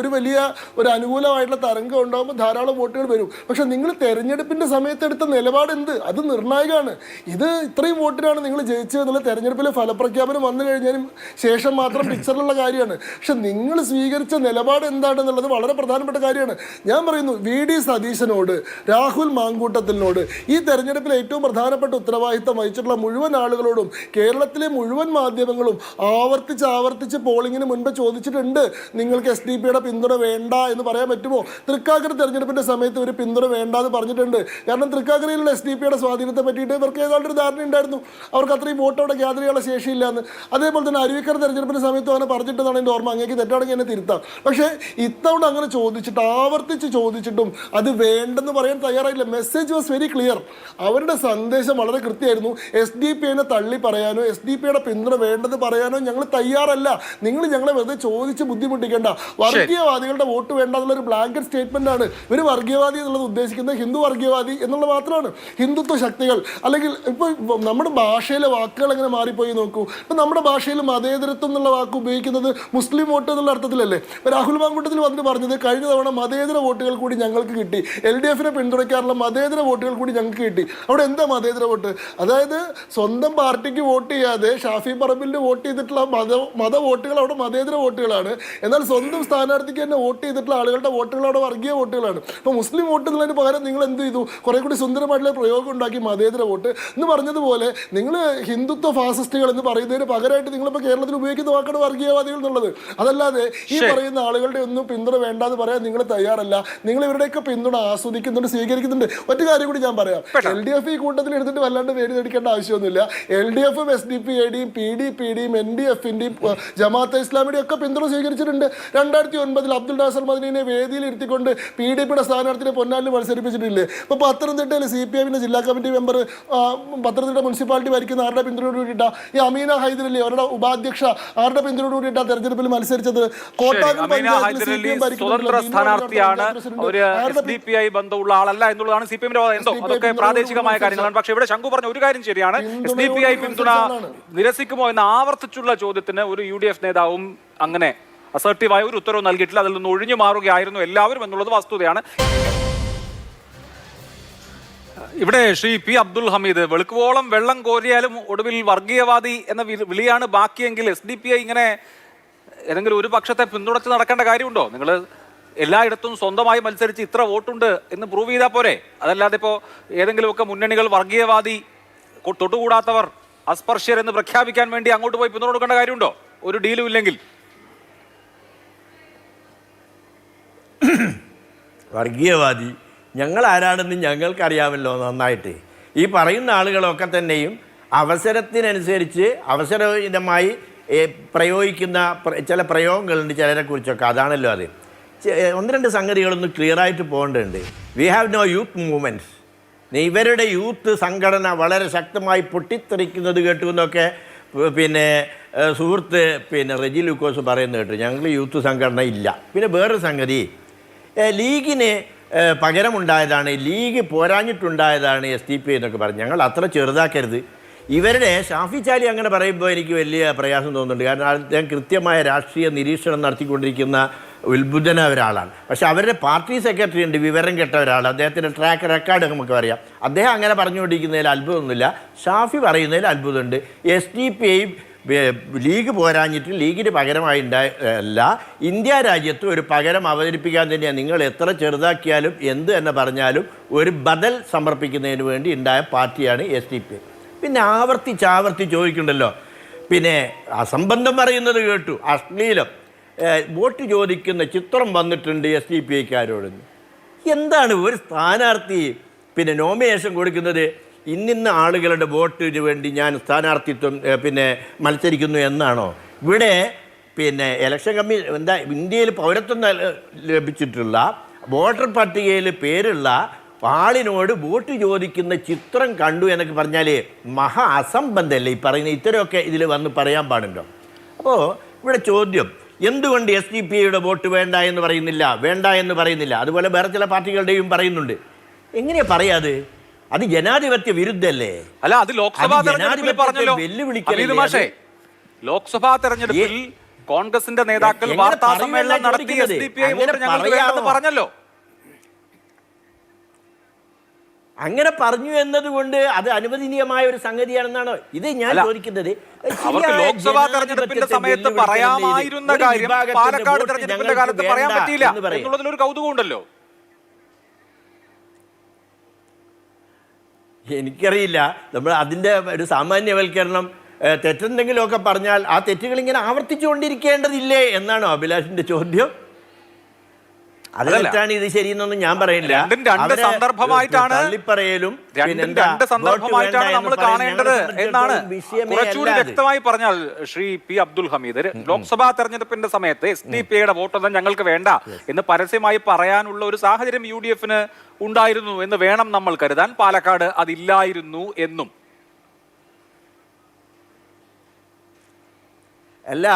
ഒരു അനുകൂലമായിട്ടുള്ള തരംഗം ഉണ്ടാകുമ്പോൾ ധാരാളം വോട്ടുകൾ വരും. പക്ഷെ നിങ്ങൾ തെരഞ്ഞെടുപ്പിൻ്റെ സമയത്തെടുത്ത നിലപാട് എന്ത്? അത് നിർണായകമാണ്. ഇത് ഇത്രയും വോട്ടിനാണ് നിങ്ങൾ ജയിച്ചതെന്നുള്ള തെരഞ്ഞെടുപ്പിലെ ഫലപ്രഖ്യാപനം വന്നു കഴിഞ്ഞാലും ശേഷം മാത്രം പിക്ചറിലുള്ള കാര്യമാണ്. പക്ഷെ നിങ്ങൾ സ്വീകരിച്ച നിലപാട് എന്താണെന്നുള്ളത് വളരെ പ്രധാനപ്പെട്ട കാര്യമാണ്. ഞാൻ പറയുന്നു, VD സതീശനോട് രാഹുൽ മാങ്കൂട്ടത്തിനോട്, ഈ തെരഞ്ഞെടുപ്പിൽ ഏറ്റവും പ്രധാനപ്പെട്ട ഉത്തരവാദിത്തം വഹിച്ചിട്ടുള്ള മുഴുവൻ ആളുകളോടും കേരളത്തിലെ മുഴുവൻ മാധ്യമങ്ങളും ആവർത്തിച്ച് പോളിംഗിന് മുൻപ് ചോദിച്ചിട്ടുണ്ട്, നിങ്ങൾക്ക് SDP പിന്തുണ വേണ്ട എന്ന് പറയാൻ പറ്റുമോ? തൃക്കാക്കര തെരഞ്ഞെടുപ്പിന്റെ സമയത്ത് ഒരു പിന്തുണ വേണ്ട എന്ന് പറഞ്ഞിട്ടുണ്ട്. കാരണം തൃക്കാക്കരയിലുള്ള SDP സ്വാധീനത്തെ പറ്റിയിട്ട് ഇവർക്ക് ഏതാണ്ട് ഒരു ധാരണ ഉണ്ടായിരുന്നു, അവർക്ക് അത്രയും വോട്ട് അവിടെ ഗ്യാദർ ചെയ്യാനുള്ള ശേഷിയില്ല എന്ന്. അതേപോലെ തന്നെ അരുവിക്കര തെരഞ്ഞെടുപ്പിന്റെ സമയത്ത് അങ്ങനെ പറഞ്ഞിട്ടെന്നാണ് എൻ്റെ ഓർമ്മ, അങ്ങേക്ക് തെറ്റാണെങ്കിൽ എന്നെ തിരുത്താം. പക്ഷേ ഇത്തവണ അങ്ങനെ ചോദിച്ചിട്ട് ആവർത്തിച്ച് ചോദിച്ചിട്ടും അത് വേണ്ടെന്ന് പറയാൻ തയ്യാറായില്ല. Message was very clear. അവരുടെ സന്ദേശം വളരെ കൃത്യമായിരുന്നു. SDP തള്ളി പറയാനോ SDP പിന്തുണ വേണ്ടെന്ന് പറയാനോ ഞങ്ങൾ തയ്യാറല്ല. നിങ്ങൾ ഞങ്ങളെ വെറുതെ ചോദിച്ച് ബുദ്ധിമുട്ടിക്കേണ്ട. വർഗീയവാദികളുടെ വോട്ട് വേണ്ട എന്നുള്ളൊരു ബ്ലാങ്കറ്റ് സ്റ്റേറ്റ്മെന്റ് ആണ്. ഒരു വർഗീയവാദി എന്നുള്ളത് ഉദ്ദേശിക്കുന്നത് ഹിന്ദു വർഗീയവാദി എന്നുള്ളത് മാത്രമാണ്. ഹിന്ദുത്വ ശക്തികൾ അല്ലെങ്കിൽ ഇപ്പോൾ നമ്മുടെ ഭാഷയിലെ വാക്കുകൾ എങ്ങനെ മാറിപ്പോയി നോക്കൂ. ഇപ്പം നമ്മുടെ ഭാഷയിൽ മതേതരത്വം എന്നുള്ള വാക്ക് ഉപയോഗിക്കുന്നത് മുസ്ലിം വോട്ട് എന്നുള്ള അർത്ഥത്തിലല്ലേ? രാഹുൽ മാങ്കൂട്ടത്തിൽ വന്നിട്ട് പറഞ്ഞത് കഴിഞ്ഞ തവണ മതേതര വോട്ടുകൾ കൂടി ഞങ്ങൾക്ക് കിട്ടി, LDF പിന്തുണയ്ക്കാറുള്ള മതേതര വോട്ടുകൾ കൂടി ഞങ്ങൾക്ക് കിട്ടി. അവിടെ എന്താ മതേതര വോട്ട്? അതായത് സ്വന്തം പാർട്ടിക്ക് വോട്ട് ചെയ്യാതെ ഷാഫി പറമ്പിലിന് വോട്ട് ചെയ്തിട്ടുള്ള മത വോട്ടുകൾ അവിടെ മതേതര വോട്ടുകളാണ്. എന്നാൽ സ്വന്തം സ്ഥാനാർത്ഥിക്ക് തന്നെ വോട്ട് ചെയ്തിട്ടുള്ള ആളുകളുടെ വോട്ടുകൾ അവിടെ വർഗീയ വോട്ടുകളാണ്. ഇപ്പോൾ മുസ്ലിം വോട്ട് എന്നുള്ളതിന് പകരം നിങ്ങൾ എന്ത് ചെയ്തു? കുറെ കൂടി സുന്ദരമായിട്ടുള്ള പ്രയോഗം ഉണ്ടാക്കി മതേതര വോട്ട് എന്ന് പറഞ്ഞതുപോലെ നിങ്ങൾ ഹിന്ദുത്വ ഫാസിസ്റ്റുകൾ എന്ന് പറയുന്നതിന് പകരമായിട്ട് നിങ്ങളിപ്പോൾ കേരളത്തിൽ ഉപയോഗിക്കുന്ന വാക്കാണ് വർഗീയവാദികൾ എന്നുള്ളത്. അതല്ലാതെ ഈ പറയുന്ന ആളുകളുടെ ഒന്നും പിന്തുണ വേണ്ടാന്ന് പറയാൻ നിങ്ങൾ തയ്യാറല്ല. നിങ്ങൾ ഇവരുടെയൊക്കെ പിന്തുണ ആസ്വദിക്കുന്നുണ്ട്, സ്വീകരിക്കുന്നുണ്ട്. ഒറ്റ കാര്യം കൂടി ഞാൻ പറയാം, LDF ഈ കൂട്ടത്തിൽ എടുത്തിട്ട് വല്ലാണ്ട് പേര് നേടിക്കേണ്ട ആവശ്യമൊന്നുമില്ല. LDF SDP-യുടെയും PDP-യുടെയും NDF-ന്റെയും ജമാഅത്തെ ഇസ്ലാമിയുടെയും ഒക്കെ പിന്തുണ സ്വീകരിച്ചിട്ടുണ്ട്. 2009 അബ്ദുൽ നാസർ മദനിയെ വേദിയിൽ ഇരുത്തിക്കൊണ്ട് PDP-യുടെ സ്ഥാനാർത്ഥിനെ പൊന്നാലിൽ മത്സരിപ്പിച്ചിട്ടില്ലേ? ഇപ്പോൾ പത്തനംതിട്ടയിൽ CPM-ന്റെ ജില്ലാ കമ്മിറ്റി മെമ്പർ പത്തനംതിട്ട മുനിസിപ്പാലിറ്റി ഭരിക്കുന്ന ആരുടെ പിന്തുണയോട് കൂടിയിട്ടാ? ഈ അമീന ഹൈദരലി അവരുടെ ഉപാധ്യക്ഷ ആരുടെ പിന്തുണയോട് കൂടിയിട്ടാ തെരഞ്ഞെടുപ്പിൽ മത്സരിച്ചത്? സ്വതന്ത്ര സ്ഥാനാർത്ഥിയാണ്, ഒരു SDP ബന്ധമുള്ള ആളല്ല എന്നുള്ളതാണ് CPM-ന്റെ വാദം. എന്തോ അതൊക്കെ പ്രാദേശികമായ കാര്യങ്ങളാണ്. പക്ഷെ ഇവിടെ ശംഖു പറഞ്ഞ ഒരു കാര്യം ശരിയാണ്, SDP പിന്തുണ നിരസിക്കുമോ എന്ന ആവർത്തിച്ചുള്ള ചോദ്യത്തിന് ഒരു UDF നേതാവും അങ്ങനെ അസർട്ടീവായ ഒരു ഉത്തരവ് നൽകിയിട്ടില്ല. അതിൽ നിന്ന് ഒഴിഞ്ഞു മാറുകയായിരുന്നു എല്ലാവരും എന്നുള്ളത് വസ്തുതയാണ്. ഇവിടെ ശ്രീ P. അബ്ദുൽ ഹമീദ്, വെളുക്കുവോളം വെള്ളം കോരിയാലും ഒടുവിൽ വർഗീയവാദി എന്ന വിളിയാണ് ബാക്കിയെങ്കിൽ SDP ഇങ്ങനെ ഏതെങ്കിലും ഒരു പക്ഷത്തെ പിന്തുണച്ച് നടക്കേണ്ട കാര്യമുണ്ടോ? നിങ്ങൾ എല്ലായിടത്തും സ്വന്തമായി മത്സരിച്ച് ഇത്ര വോട്ടുണ്ട് എന്ന് പ്രൂവ് ചെയ്താൽ പോരെ? അതല്ലാതെ ഇപ്പോൾ ഏതെങ്കിലുമൊക്കെ മുന്നണികൾ വർഗീയവാദി, തൊട്ടുകൂടാത്തവർ, അസ്പർശ്യർ എന്ന് പ്രഖ്യാപിക്കാൻ വേണ്ടി അങ്ങോട്ട് പോയി പിന്തുണ കൊടുക്കേണ്ട കാര്യമുണ്ടോ ഒരു ഡീലും ഇല്ലെങ്കിൽ? വർഗീയവാദി ഞങ്ങൾ ആരാണെന്ന് ഞങ്ങൾക്കറിയാമല്ലോ നന്നായിട്ട്. ഈ പറയുന്ന ആളുകളൊക്കെ തന്നെയും അവസരത്തിനനുസരിച്ച് അവസരമായി പ്രയോഗിക്കുന്ന ചില പ്രയോഗങ്ങളുണ്ട് ചിലരെ കുറിച്ചൊക്കെ. അതാണല്ലോ അത്. ഒന്ന് രണ്ട് സംഗതികളൊന്ന് ക്ലിയറായിട്ട് പോകേണ്ടതുണ്ട്. We have no youth movements. ഇവരുടെ യൂത്ത് സംഘടന വളരെ ശക്തമായി പൊട്ടിത്തെറിക്കുന്നത് കേട്ടു എന്നൊക്കെ പിന്നെ സുഹൃത്ത് റെജി ലൂക്കോസ് പറയുന്നത് കേട്ടു. ഞങ്ങൾ യൂത്ത് സംഘടന ഇല്ല. പിന്നെ വേറൊരു സംഗതി, ലീഗിന് പകരമുണ്ടായതാണ്, ലീഗ് പോരാഞ്ഞിട്ടുണ്ടായതാണ് SDP എന്നൊക്കെ പറഞ്ഞു. ഞങ്ങൾ അത്ര ചെറുതാക്കരുത്. ഇവരുടെ ഷാഫി ചാലി അങ്ങനെ പറയുമ്പോൾ എനിക്ക് വലിയ പ്രയാസം തോന്നുന്നുണ്ട്. കാരണം അദ്ദേഹം കൃത്യമായ രാഷ്ട്രീയ നിരീക്ഷണം നടത്തിക്കൊണ്ടിരിക്കുന്ന ഉത്ബുദ്ധന ഒരാളാണ്. പക്ഷെ അവരുടെ പാർട്ടി സെക്രട്ടറി ഉണ്ട്, വിവരം കെട്ട ഒരാൾ. അദ്ദേഹത്തിൻ്റെ ട്രാക്ക് റെക്കോർഡ് നമുക്ക് അറിയാം. അദ്ദേഹം അങ്ങനെ പറഞ്ഞുകൊണ്ടിരിക്കുന്നതിൽ അത്ഭുതമൊന്നുമില്ല. ഷാഫി പറയുന്നതിൽ അത്ഭുതമുണ്ട്. SDP ലീഗ് പോരാഞ്ഞിട്ട് ലീഗിന് പകരമായി അല്ല, ഇന്ത്യ രാജ്യത്ത് ഒരു പകരം അവതരിപ്പിക്കാൻ തന്നെയാണ്. നിങ്ങൾ എത്ര ചെറുതാക്കിയാലും എന്ത് തന്നെ പറഞ്ഞാലും ഒരു ബദൽ സമർപ്പിക്കുന്നതിന് വേണ്ടി ഉണ്ടായ പാർട്ടിയാണ് SDP. പിന്നെ ആവർത്തിച്ച് ചോദിക്കണ്ടല്ലോ. പിന്നെ അസംബന്ധം പറയുന്നത് കേട്ടു, അശ്ലീലം, വോട്ട് ചോദിക്കുന്ന ചിത്രം വന്നിട്ടുണ്ട് SDP-ക്കാരോട്. എന്താണ് ഒരു സ്ഥാനാർത്ഥി നോമിനേഷൻ കൊടുക്കുന്നത്? ഇന്നിന്ന ആളുകളുടെ വോട്ടിന് വേണ്ടി ഞാൻ സ്ഥാനാർത്ഥിത്വം മത്സരിക്കുന്നു എന്നാണോ? ഇവിടെ ഇലക്ഷൻ കമ്മീഷൻ എന്താ, ഇന്ത്യയിൽ പൗരത്വം ലഭിച്ചിട്ടുള്ള വോട്ടർ പട്ടികയിൽ പേരുള്ള ആളിനോട് വോട്ട് ചോദിക്കുന്ന ചിത്രം കണ്ടു എന്നൊക്കെ പറഞ്ഞാൽ മഹാ അസംബന്ധമല്ലേ ഈ പറയുന്ന? ഇത്തരമൊക്കെ ഇതിൽ വന്ന് പറയാൻ പാടുണ്ടോ? അപ്പോൾ ഇവിടെ ചോദ്യം, എന്തുകൊണ്ട് SDP-യുടെ വോട്ട് വേണ്ട എന്ന് പറയുന്നില്ല? അതുപോലെ വേറെ ചില പാർട്ടികളുടെയും പറയുന്നുണ്ട്. എങ്ങനെയാ പറയാത്? അത് ജനാധിപത്യ വിരുദ്ധല്ലേ? അല്ല, അത് ലോക്സഭാ തെരഞ്ഞെടുപ്പിൽ പറഞ്ഞല്ലോ. ലോക്സഭാ തെരഞ്ഞെടുപ്പിൽ കോൺഗ്രസിന്റെ നേതാക്കൾ വാർത്താ സമ്മേളനം നടത്തി SDP വോട്ട് ഞങ്ങൾക്ക് വേണ്ടെന്ന് പറഞ്ഞല്ലോ. അങ്ങനെ പറഞ്ഞു എന്നതുകൊണ്ട് അത് അനുവദനീയമായ ഒരു സംഗതിയാണെന്നാണോ ഇത് ഞാൻ ചോദിക്കുന്നത്? അവർക്ക് ലോക്സഭാ തെരഞ്ഞെടുപ്പിന്റെ സമയത്ത് പറയാമായിരുന്ന കാര്യം പാലക്കാട് തെരഞ്ഞെടുപ്പിന്റെ കാലത്ത് പറയാൻ പറ്റിയില്ല എന്നുള്ളതിൽ ഒരു കൗതുകം ഉണ്ടല്ലോ. എനിക്കറിയില്ല. നമ്മൾ അതിൻ്റെ ഒരു സാമാന്യവൽക്കരണം തെറ്റെന്തെങ്കിലുമൊക്കെ പറഞ്ഞാൽ ആ തെറ്റുകൾ ഇങ്ങനെ ആവർത്തിച്ചുകൊണ്ടിരിക്കേണ്ടതില്ലേ എന്നാണോ അഭിലാഷിന്റെ ചോദ്യം? അത് തെറ്റാണ്, ഇത് ശരിയെന്നൊന്നും ഞാൻ പറയില്ല. രണ്ട് സന്ദർഭമായിട്ടാണ് തള്ളിപ്പറയലും രണ്ട് സന്ദർഭമായിട്ടാണ് നമ്മൾ കാണേണ്ടത് എന്നാണ്. കുറച്ചുകൂടി വ്യക്തമായി പറഞ്ഞാൽ ശ്രീ പി അബ്ദുൽ ഹമീദ്, ലോക്സഭാ തെരഞ്ഞെടുപ്പിന്റെ സമയത്ത് SDP-യുടെ വോട്ടൊന്നും ഞങ്ങൾക്ക് വേണ്ട എന്ന് പരസ്യമായി പറയാനുള്ള ഒരു സാഹചര്യം UDF-ന് ഉണ്ടായിരുന്നു എന്ന് വേണം നമ്മൾ കരുതാൻ. പാലക്കാട് അതില്ലായിരുന്നു എന്നും. അല്ല,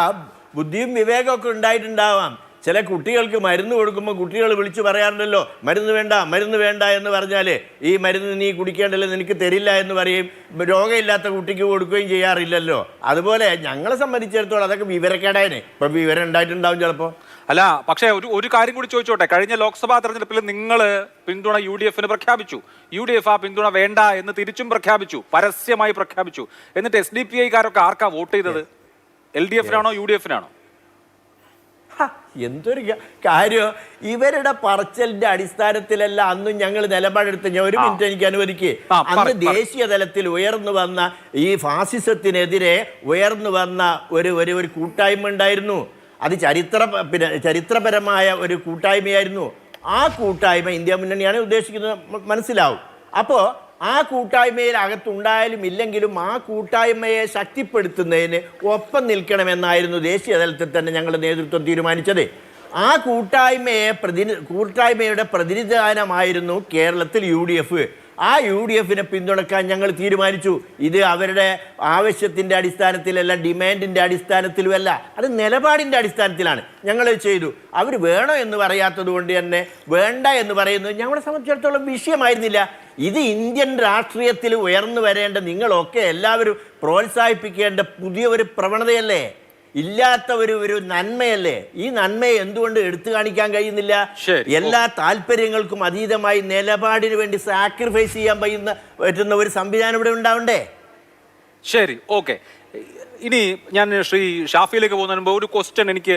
ബുദ്ധിയും വിവേകമൊക്കെ ഉണ്ടായിട്ടുണ്ടാവാം. ചില കുട്ടികൾക്ക് മരുന്ന് കൊടുക്കുമ്പോൾ കുട്ടികൾ വിളിച്ചു പറയാറുണ്ടല്ലോ, മരുന്ന് വേണ്ട മരുന്ന് വേണ്ട എന്ന് പറഞ്ഞാൽ ഈ മരുന്ന് നീ കുടിക്കേണ്ടല്ലോ, നിനക്ക് തരില്ല എന്ന് പറയും. രോഗമില്ലാത്ത കുട്ടിക്ക് കൊടുക്കുകയും ചെയ്യാറില്ലല്ലോ. അതുപോലെ ഞങ്ങളെ സംബന്ധിച്ചിടത്തോളം അതൊക്കെ വിവരക്കേടായനെ. ഇപ്പം വിവരം ഉണ്ടായിട്ടുണ്ടാവും ചിലപ്പോൾ. അല്ല, പക്ഷേ ഒരു കാര്യം കൂടി ചോദിച്ചോട്ടെ. കഴിഞ്ഞ ലോക്സഭാ തെരഞ്ഞെടുപ്പിൽ നിങ്ങൾ പിന്തുണ UDF-ന് പ്രഖ്യാപിച്ചു. UDF ആ പിന്തുണ വേണ്ട എന്ന് തിരിച്ചും പ്രഖ്യാപിച്ചു, പരസ്യമായി പ്രഖ്യാപിച്ചു. എന്നിട്ട് SDPI-കാരൊക്കെ ആർക്കാ വോട്ട് ചെയ്തത്? LDF-നാണോ UDF-നാണോ? എന്തൊരു കാര്യം! ഇവരുടെ പറച്ചലിന്റെ അടിസ്ഥാനത്തിലല്ല അന്നും ഞങ്ങൾ നിലപാടെടുത്ത്. ഞാൻ ഒരു മിനിറ്റ് എനിക്ക് അനുവദിക്കേ. അന്ന് ദേശീയ തലത്തിൽ ഉയർന്നു വന്ന ഈ ഫാസിസത്തിനെതിരെ ഉയർന്നു വന്ന ഒരു കൂട്ടായ്മ ഉണ്ടായിരുന്നു. അത് ചരിത്രപരമായ ഒരു കൂട്ടായ്മയായിരുന്നു. ആ കൂട്ടായ്മ ഇന്ത്യ മുന്നണിയാണ് ഉദ്ദേശിക്കുന്നത്, മനസ്സിലാവും. അപ്പോൾ ആ കൂട്ടായ്മയിൽ അകത്തുണ്ടായാലും ഇല്ലെങ്കിലും ആ കൂട്ടായ്മയെ ശക്തിപ്പെടുത്തുന്നതിന് ഒപ്പം നിൽക്കണമെന്നായിരുന്നു ദേശീയ തലത്തിൽ തന്നെ ഞങ്ങളുടെ നേതൃത്വം തീരുമാനിച്ചത്. ആ കൂട്ടായ്മയുടെ പ്രതിനിധാനമായിരുന്നു കേരളത്തിൽ UDF. ആ UDF-നെ പിന്തുണക്കാൻ ഞങ്ങൾ തീരുമാനിച്ചു. ഇത് അവരുടെ ആവശ്യത്തിൻ്റെ അടിസ്ഥാനത്തിലല്ല, ഡിമാൻഡിൻ്റെ അടിസ്ഥാനത്തിലുമല്ല, അത് നിലപാടിൻ്റെ അടിസ്ഥാനത്തിലാണ് ഞങ്ങൾ ചെയ്തു. അവർ വേണോ എന്ന് പറയാത്തത് കൊണ്ട് തന്നെ വേണ്ട എന്ന് പറയുന്നത് ഞങ്ങളെ സംബന്ധിച്ചിടത്തോളം വിഷയമായിരുന്നില്ല. ഇത് ഇന്ത്യൻ രാഷ്ട്രീയത്തിൽ ഉയർന്നു വരേണ്ട, നിങ്ങളൊക്കെ എല്ലാവരും പ്രോത്സാഹിപ്പിക്കേണ്ട പുതിയ ഒരു പ്രവണതയല്ലേ, ഇല്ലാത്ത ഒരു നന്മയല്ലേ. ഈ നന്മയെ എന്തുകൊണ്ട് എടുത്തു കാണിക്കാൻ കഴിയുന്നില്ല? എല്ലാ താല്പര്യങ്ങൾക്കും അതീതമായി നിലപാടിന് വേണ്ടി സാക്രിഫൈസ് ചെയ്യാൻ പറ്റുന്ന ഒരു സംവിധാനം ഇവിടെ ഉണ്ടാവണ്ടേ? ശരി, ഓക്കെ. ഇനി ഞാൻ ശ്രീ ഷാഫിയിലേക്ക് പോകുന്നതിന് മുമ്പ് ഒരു ക്വസ്റ്റ്യൻ എനിക്ക്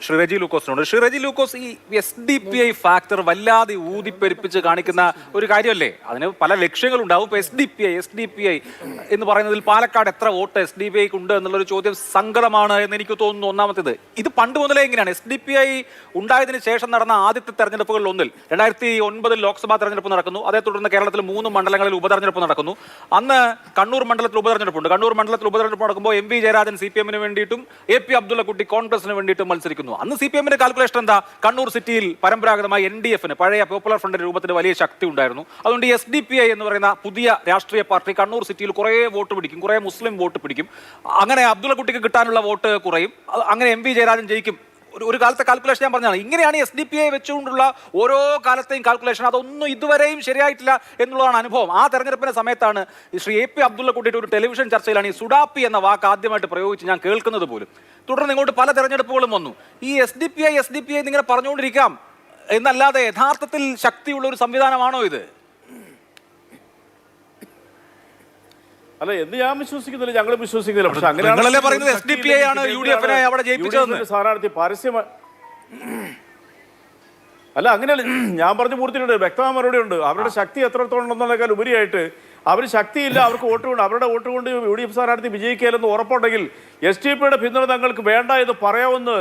ശ്രീ റെജി ലൂക്കോസിനോട്. ശ്രീ റെജി ലൂക്കോസ്, ഈ SDPI ഫാക്ടർ വല്ലാതെ ഊതിപ്പെരുപ്പിച്ച് കാണിക്കുന്ന ഒരു കാര്യമല്ലേ? അതിന് പല ലക്ഷ്യങ്ങളുണ്ടാവും. ഇപ്പോൾ SDPI എന്ന് പറയുന്നതിൽ പാലക്കാട് എത്ര വോട്ട് SDPIക്ക് ഉണ്ട് എന്നുള്ളൊരു ചോദ്യം സങ്കടമാണ് എന്ന് എനിക്ക് തോന്നുന്നു. ഒന്നാമത്തേത്, ഇത് പണ്ട് മുതലേ എങ്ങനെയാണ് SDPI ഉണ്ടായതിനു ശേഷം നടന്ന ആദ്യത്തെ തെരഞ്ഞെടുപ്പുകളിൽ ഒന്നിൽ 2009 ലോക്സഭാ തെരഞ്ഞെടുപ്പ് നടക്കുന്നു. അതേ തുടർന്ന് കേരളത്തിൽ 3 മണ്ഡലങ്ങളിൽ ഉപതെരഞ്ഞെടുപ്പ് നടക്കുന്നു. അന്ന് കണ്ണൂർ മണ്ഡലത്തിൽ ഉപതെരഞ്ഞെടുപ്പുണ്ട്. കണ്ണൂർ മണ്ഡലത്തിൽ ഉപതെരഞ്ഞെടുപ്പ് നടക്കുമ്പോൾ MV ജയരാജൻ CPM-ന് വേണ്ടിയിട്ടും AP അബ്ദുള്ളക്കുട്ടി കോൺഗ്രസിന് വേണ്ടിയിട്ടും മത്സരിക്കുന്നു. അന്ന് CPM-ന്റെ കാൽക്കുലേഷൻ എന്താ? കണ്ണൂർ സിറ്റിയിൽ പരമ്പരാഗതമായി NDF-ന്, പഴയ പോപ്പുലർ ഫ്രണ്ടിന്റെ രൂപത്തിൽ വലിയ ശക്തി ഉണ്ടായിരുന്നു. അതുകൊണ്ട് SDPI എന്ന് പറയുന്ന പുതിയ രാഷ്ട്രീയ പാർട്ടി കണ്ണൂർ സിറ്റിയിൽ കുറേ വോട്ട് പിടിക്കും, കുറേ മുസ്ലിം വോട്ട് പിടിക്കും. അങ്ങനെ അബ്ദുള്ളക്കുട്ടിക്ക് കിട്ടാനുള്ള വോട്ട് കുറയും. അങ്ങനെ MV ജയരാജൻ ജയിക്കും. ഒരു കാലത്തെ കാൽക്കുലേഷൻ ഞാൻ പറഞ്ഞതാണ്. ഇങ്ങനെയാണ് SDPI വെച്ചുകൊണ്ടുള്ള ഓരോ കാലത്തെയും കാൽക്കുലേഷൻ. അതൊന്നും ഇതുവരെയും ശരിയായിട്ടില്ല എന്നുള്ളതാണ് അനുഭവം. ആ തെരഞ്ഞെടുപ്പിന്റെ സമയത്താണ് ശ്രീ AP അബ്ദുള്ളക്കുട്ടിയുടെ ഒരു ടെലിവിഷൻ ചർച്ചയിലാണ് ഈ സുഡാപ്പി എന്ന വാക്ക് ആദ്യമായിട്ട് പ്രയോഗിച്ച് ഞാൻ കേൾക്കുന്നത് പോലും. തുടർന്ന് ഇങ്ങോട്ട് പല തെരഞ്ഞെടുപ്പുകളും വന്നു. ഈ SDPI എന്നിങ്ങനെ പറഞ്ഞുകൊണ്ടിരിക്കാം എന്നല്ലാതെ യഥാർത്ഥത്തിൽ ശക്തിയുള്ള ഒരു സംവിധാനമാണോ ഇത്? അല്ല, എന്ന് ഞാൻ വിശ്വസിക്കുന്നില്ല, ഞങ്ങൾ വിശ്വസിക്കുന്നില്ല. പക്ഷെ അങ്ങനെയാണല്ലേ പറയുന്നത് SDPI ആണ് UDF-നെ അവിടെ ജയിപ്പിച്ചതെന്ന്. സ്ഥാനാർത്ഥി പരസ്യമായി അല്ല, അങ്ങനെയല്ല. ഞാൻ പറഞ്ഞു പൂർത്തിയുണ്ട്, വ്യക്തമായ മറുപടി ഉണ്ട്. അവരുടെ ശക്തി എത്രത്തോളം ഉണ്ടെന്നതിനേക്കാൾ ഉപരിയായിട്ട് അവർ ശക്തിയില്ല, അവർക്ക് വോട്ട് കൊണ്ട്, അവരുടെ വോട്ട് കൊണ്ട് UDF സ്ഥാനാർത്ഥി വിജയിക്കില്ലെന്ന് ഉറപ്പുണ്ടെങ്കിൽ SDPIയുടെ പിന്തുണ തങ്ങൾക്ക് വേണ്ട എന്ന് പറയാമെന്ന്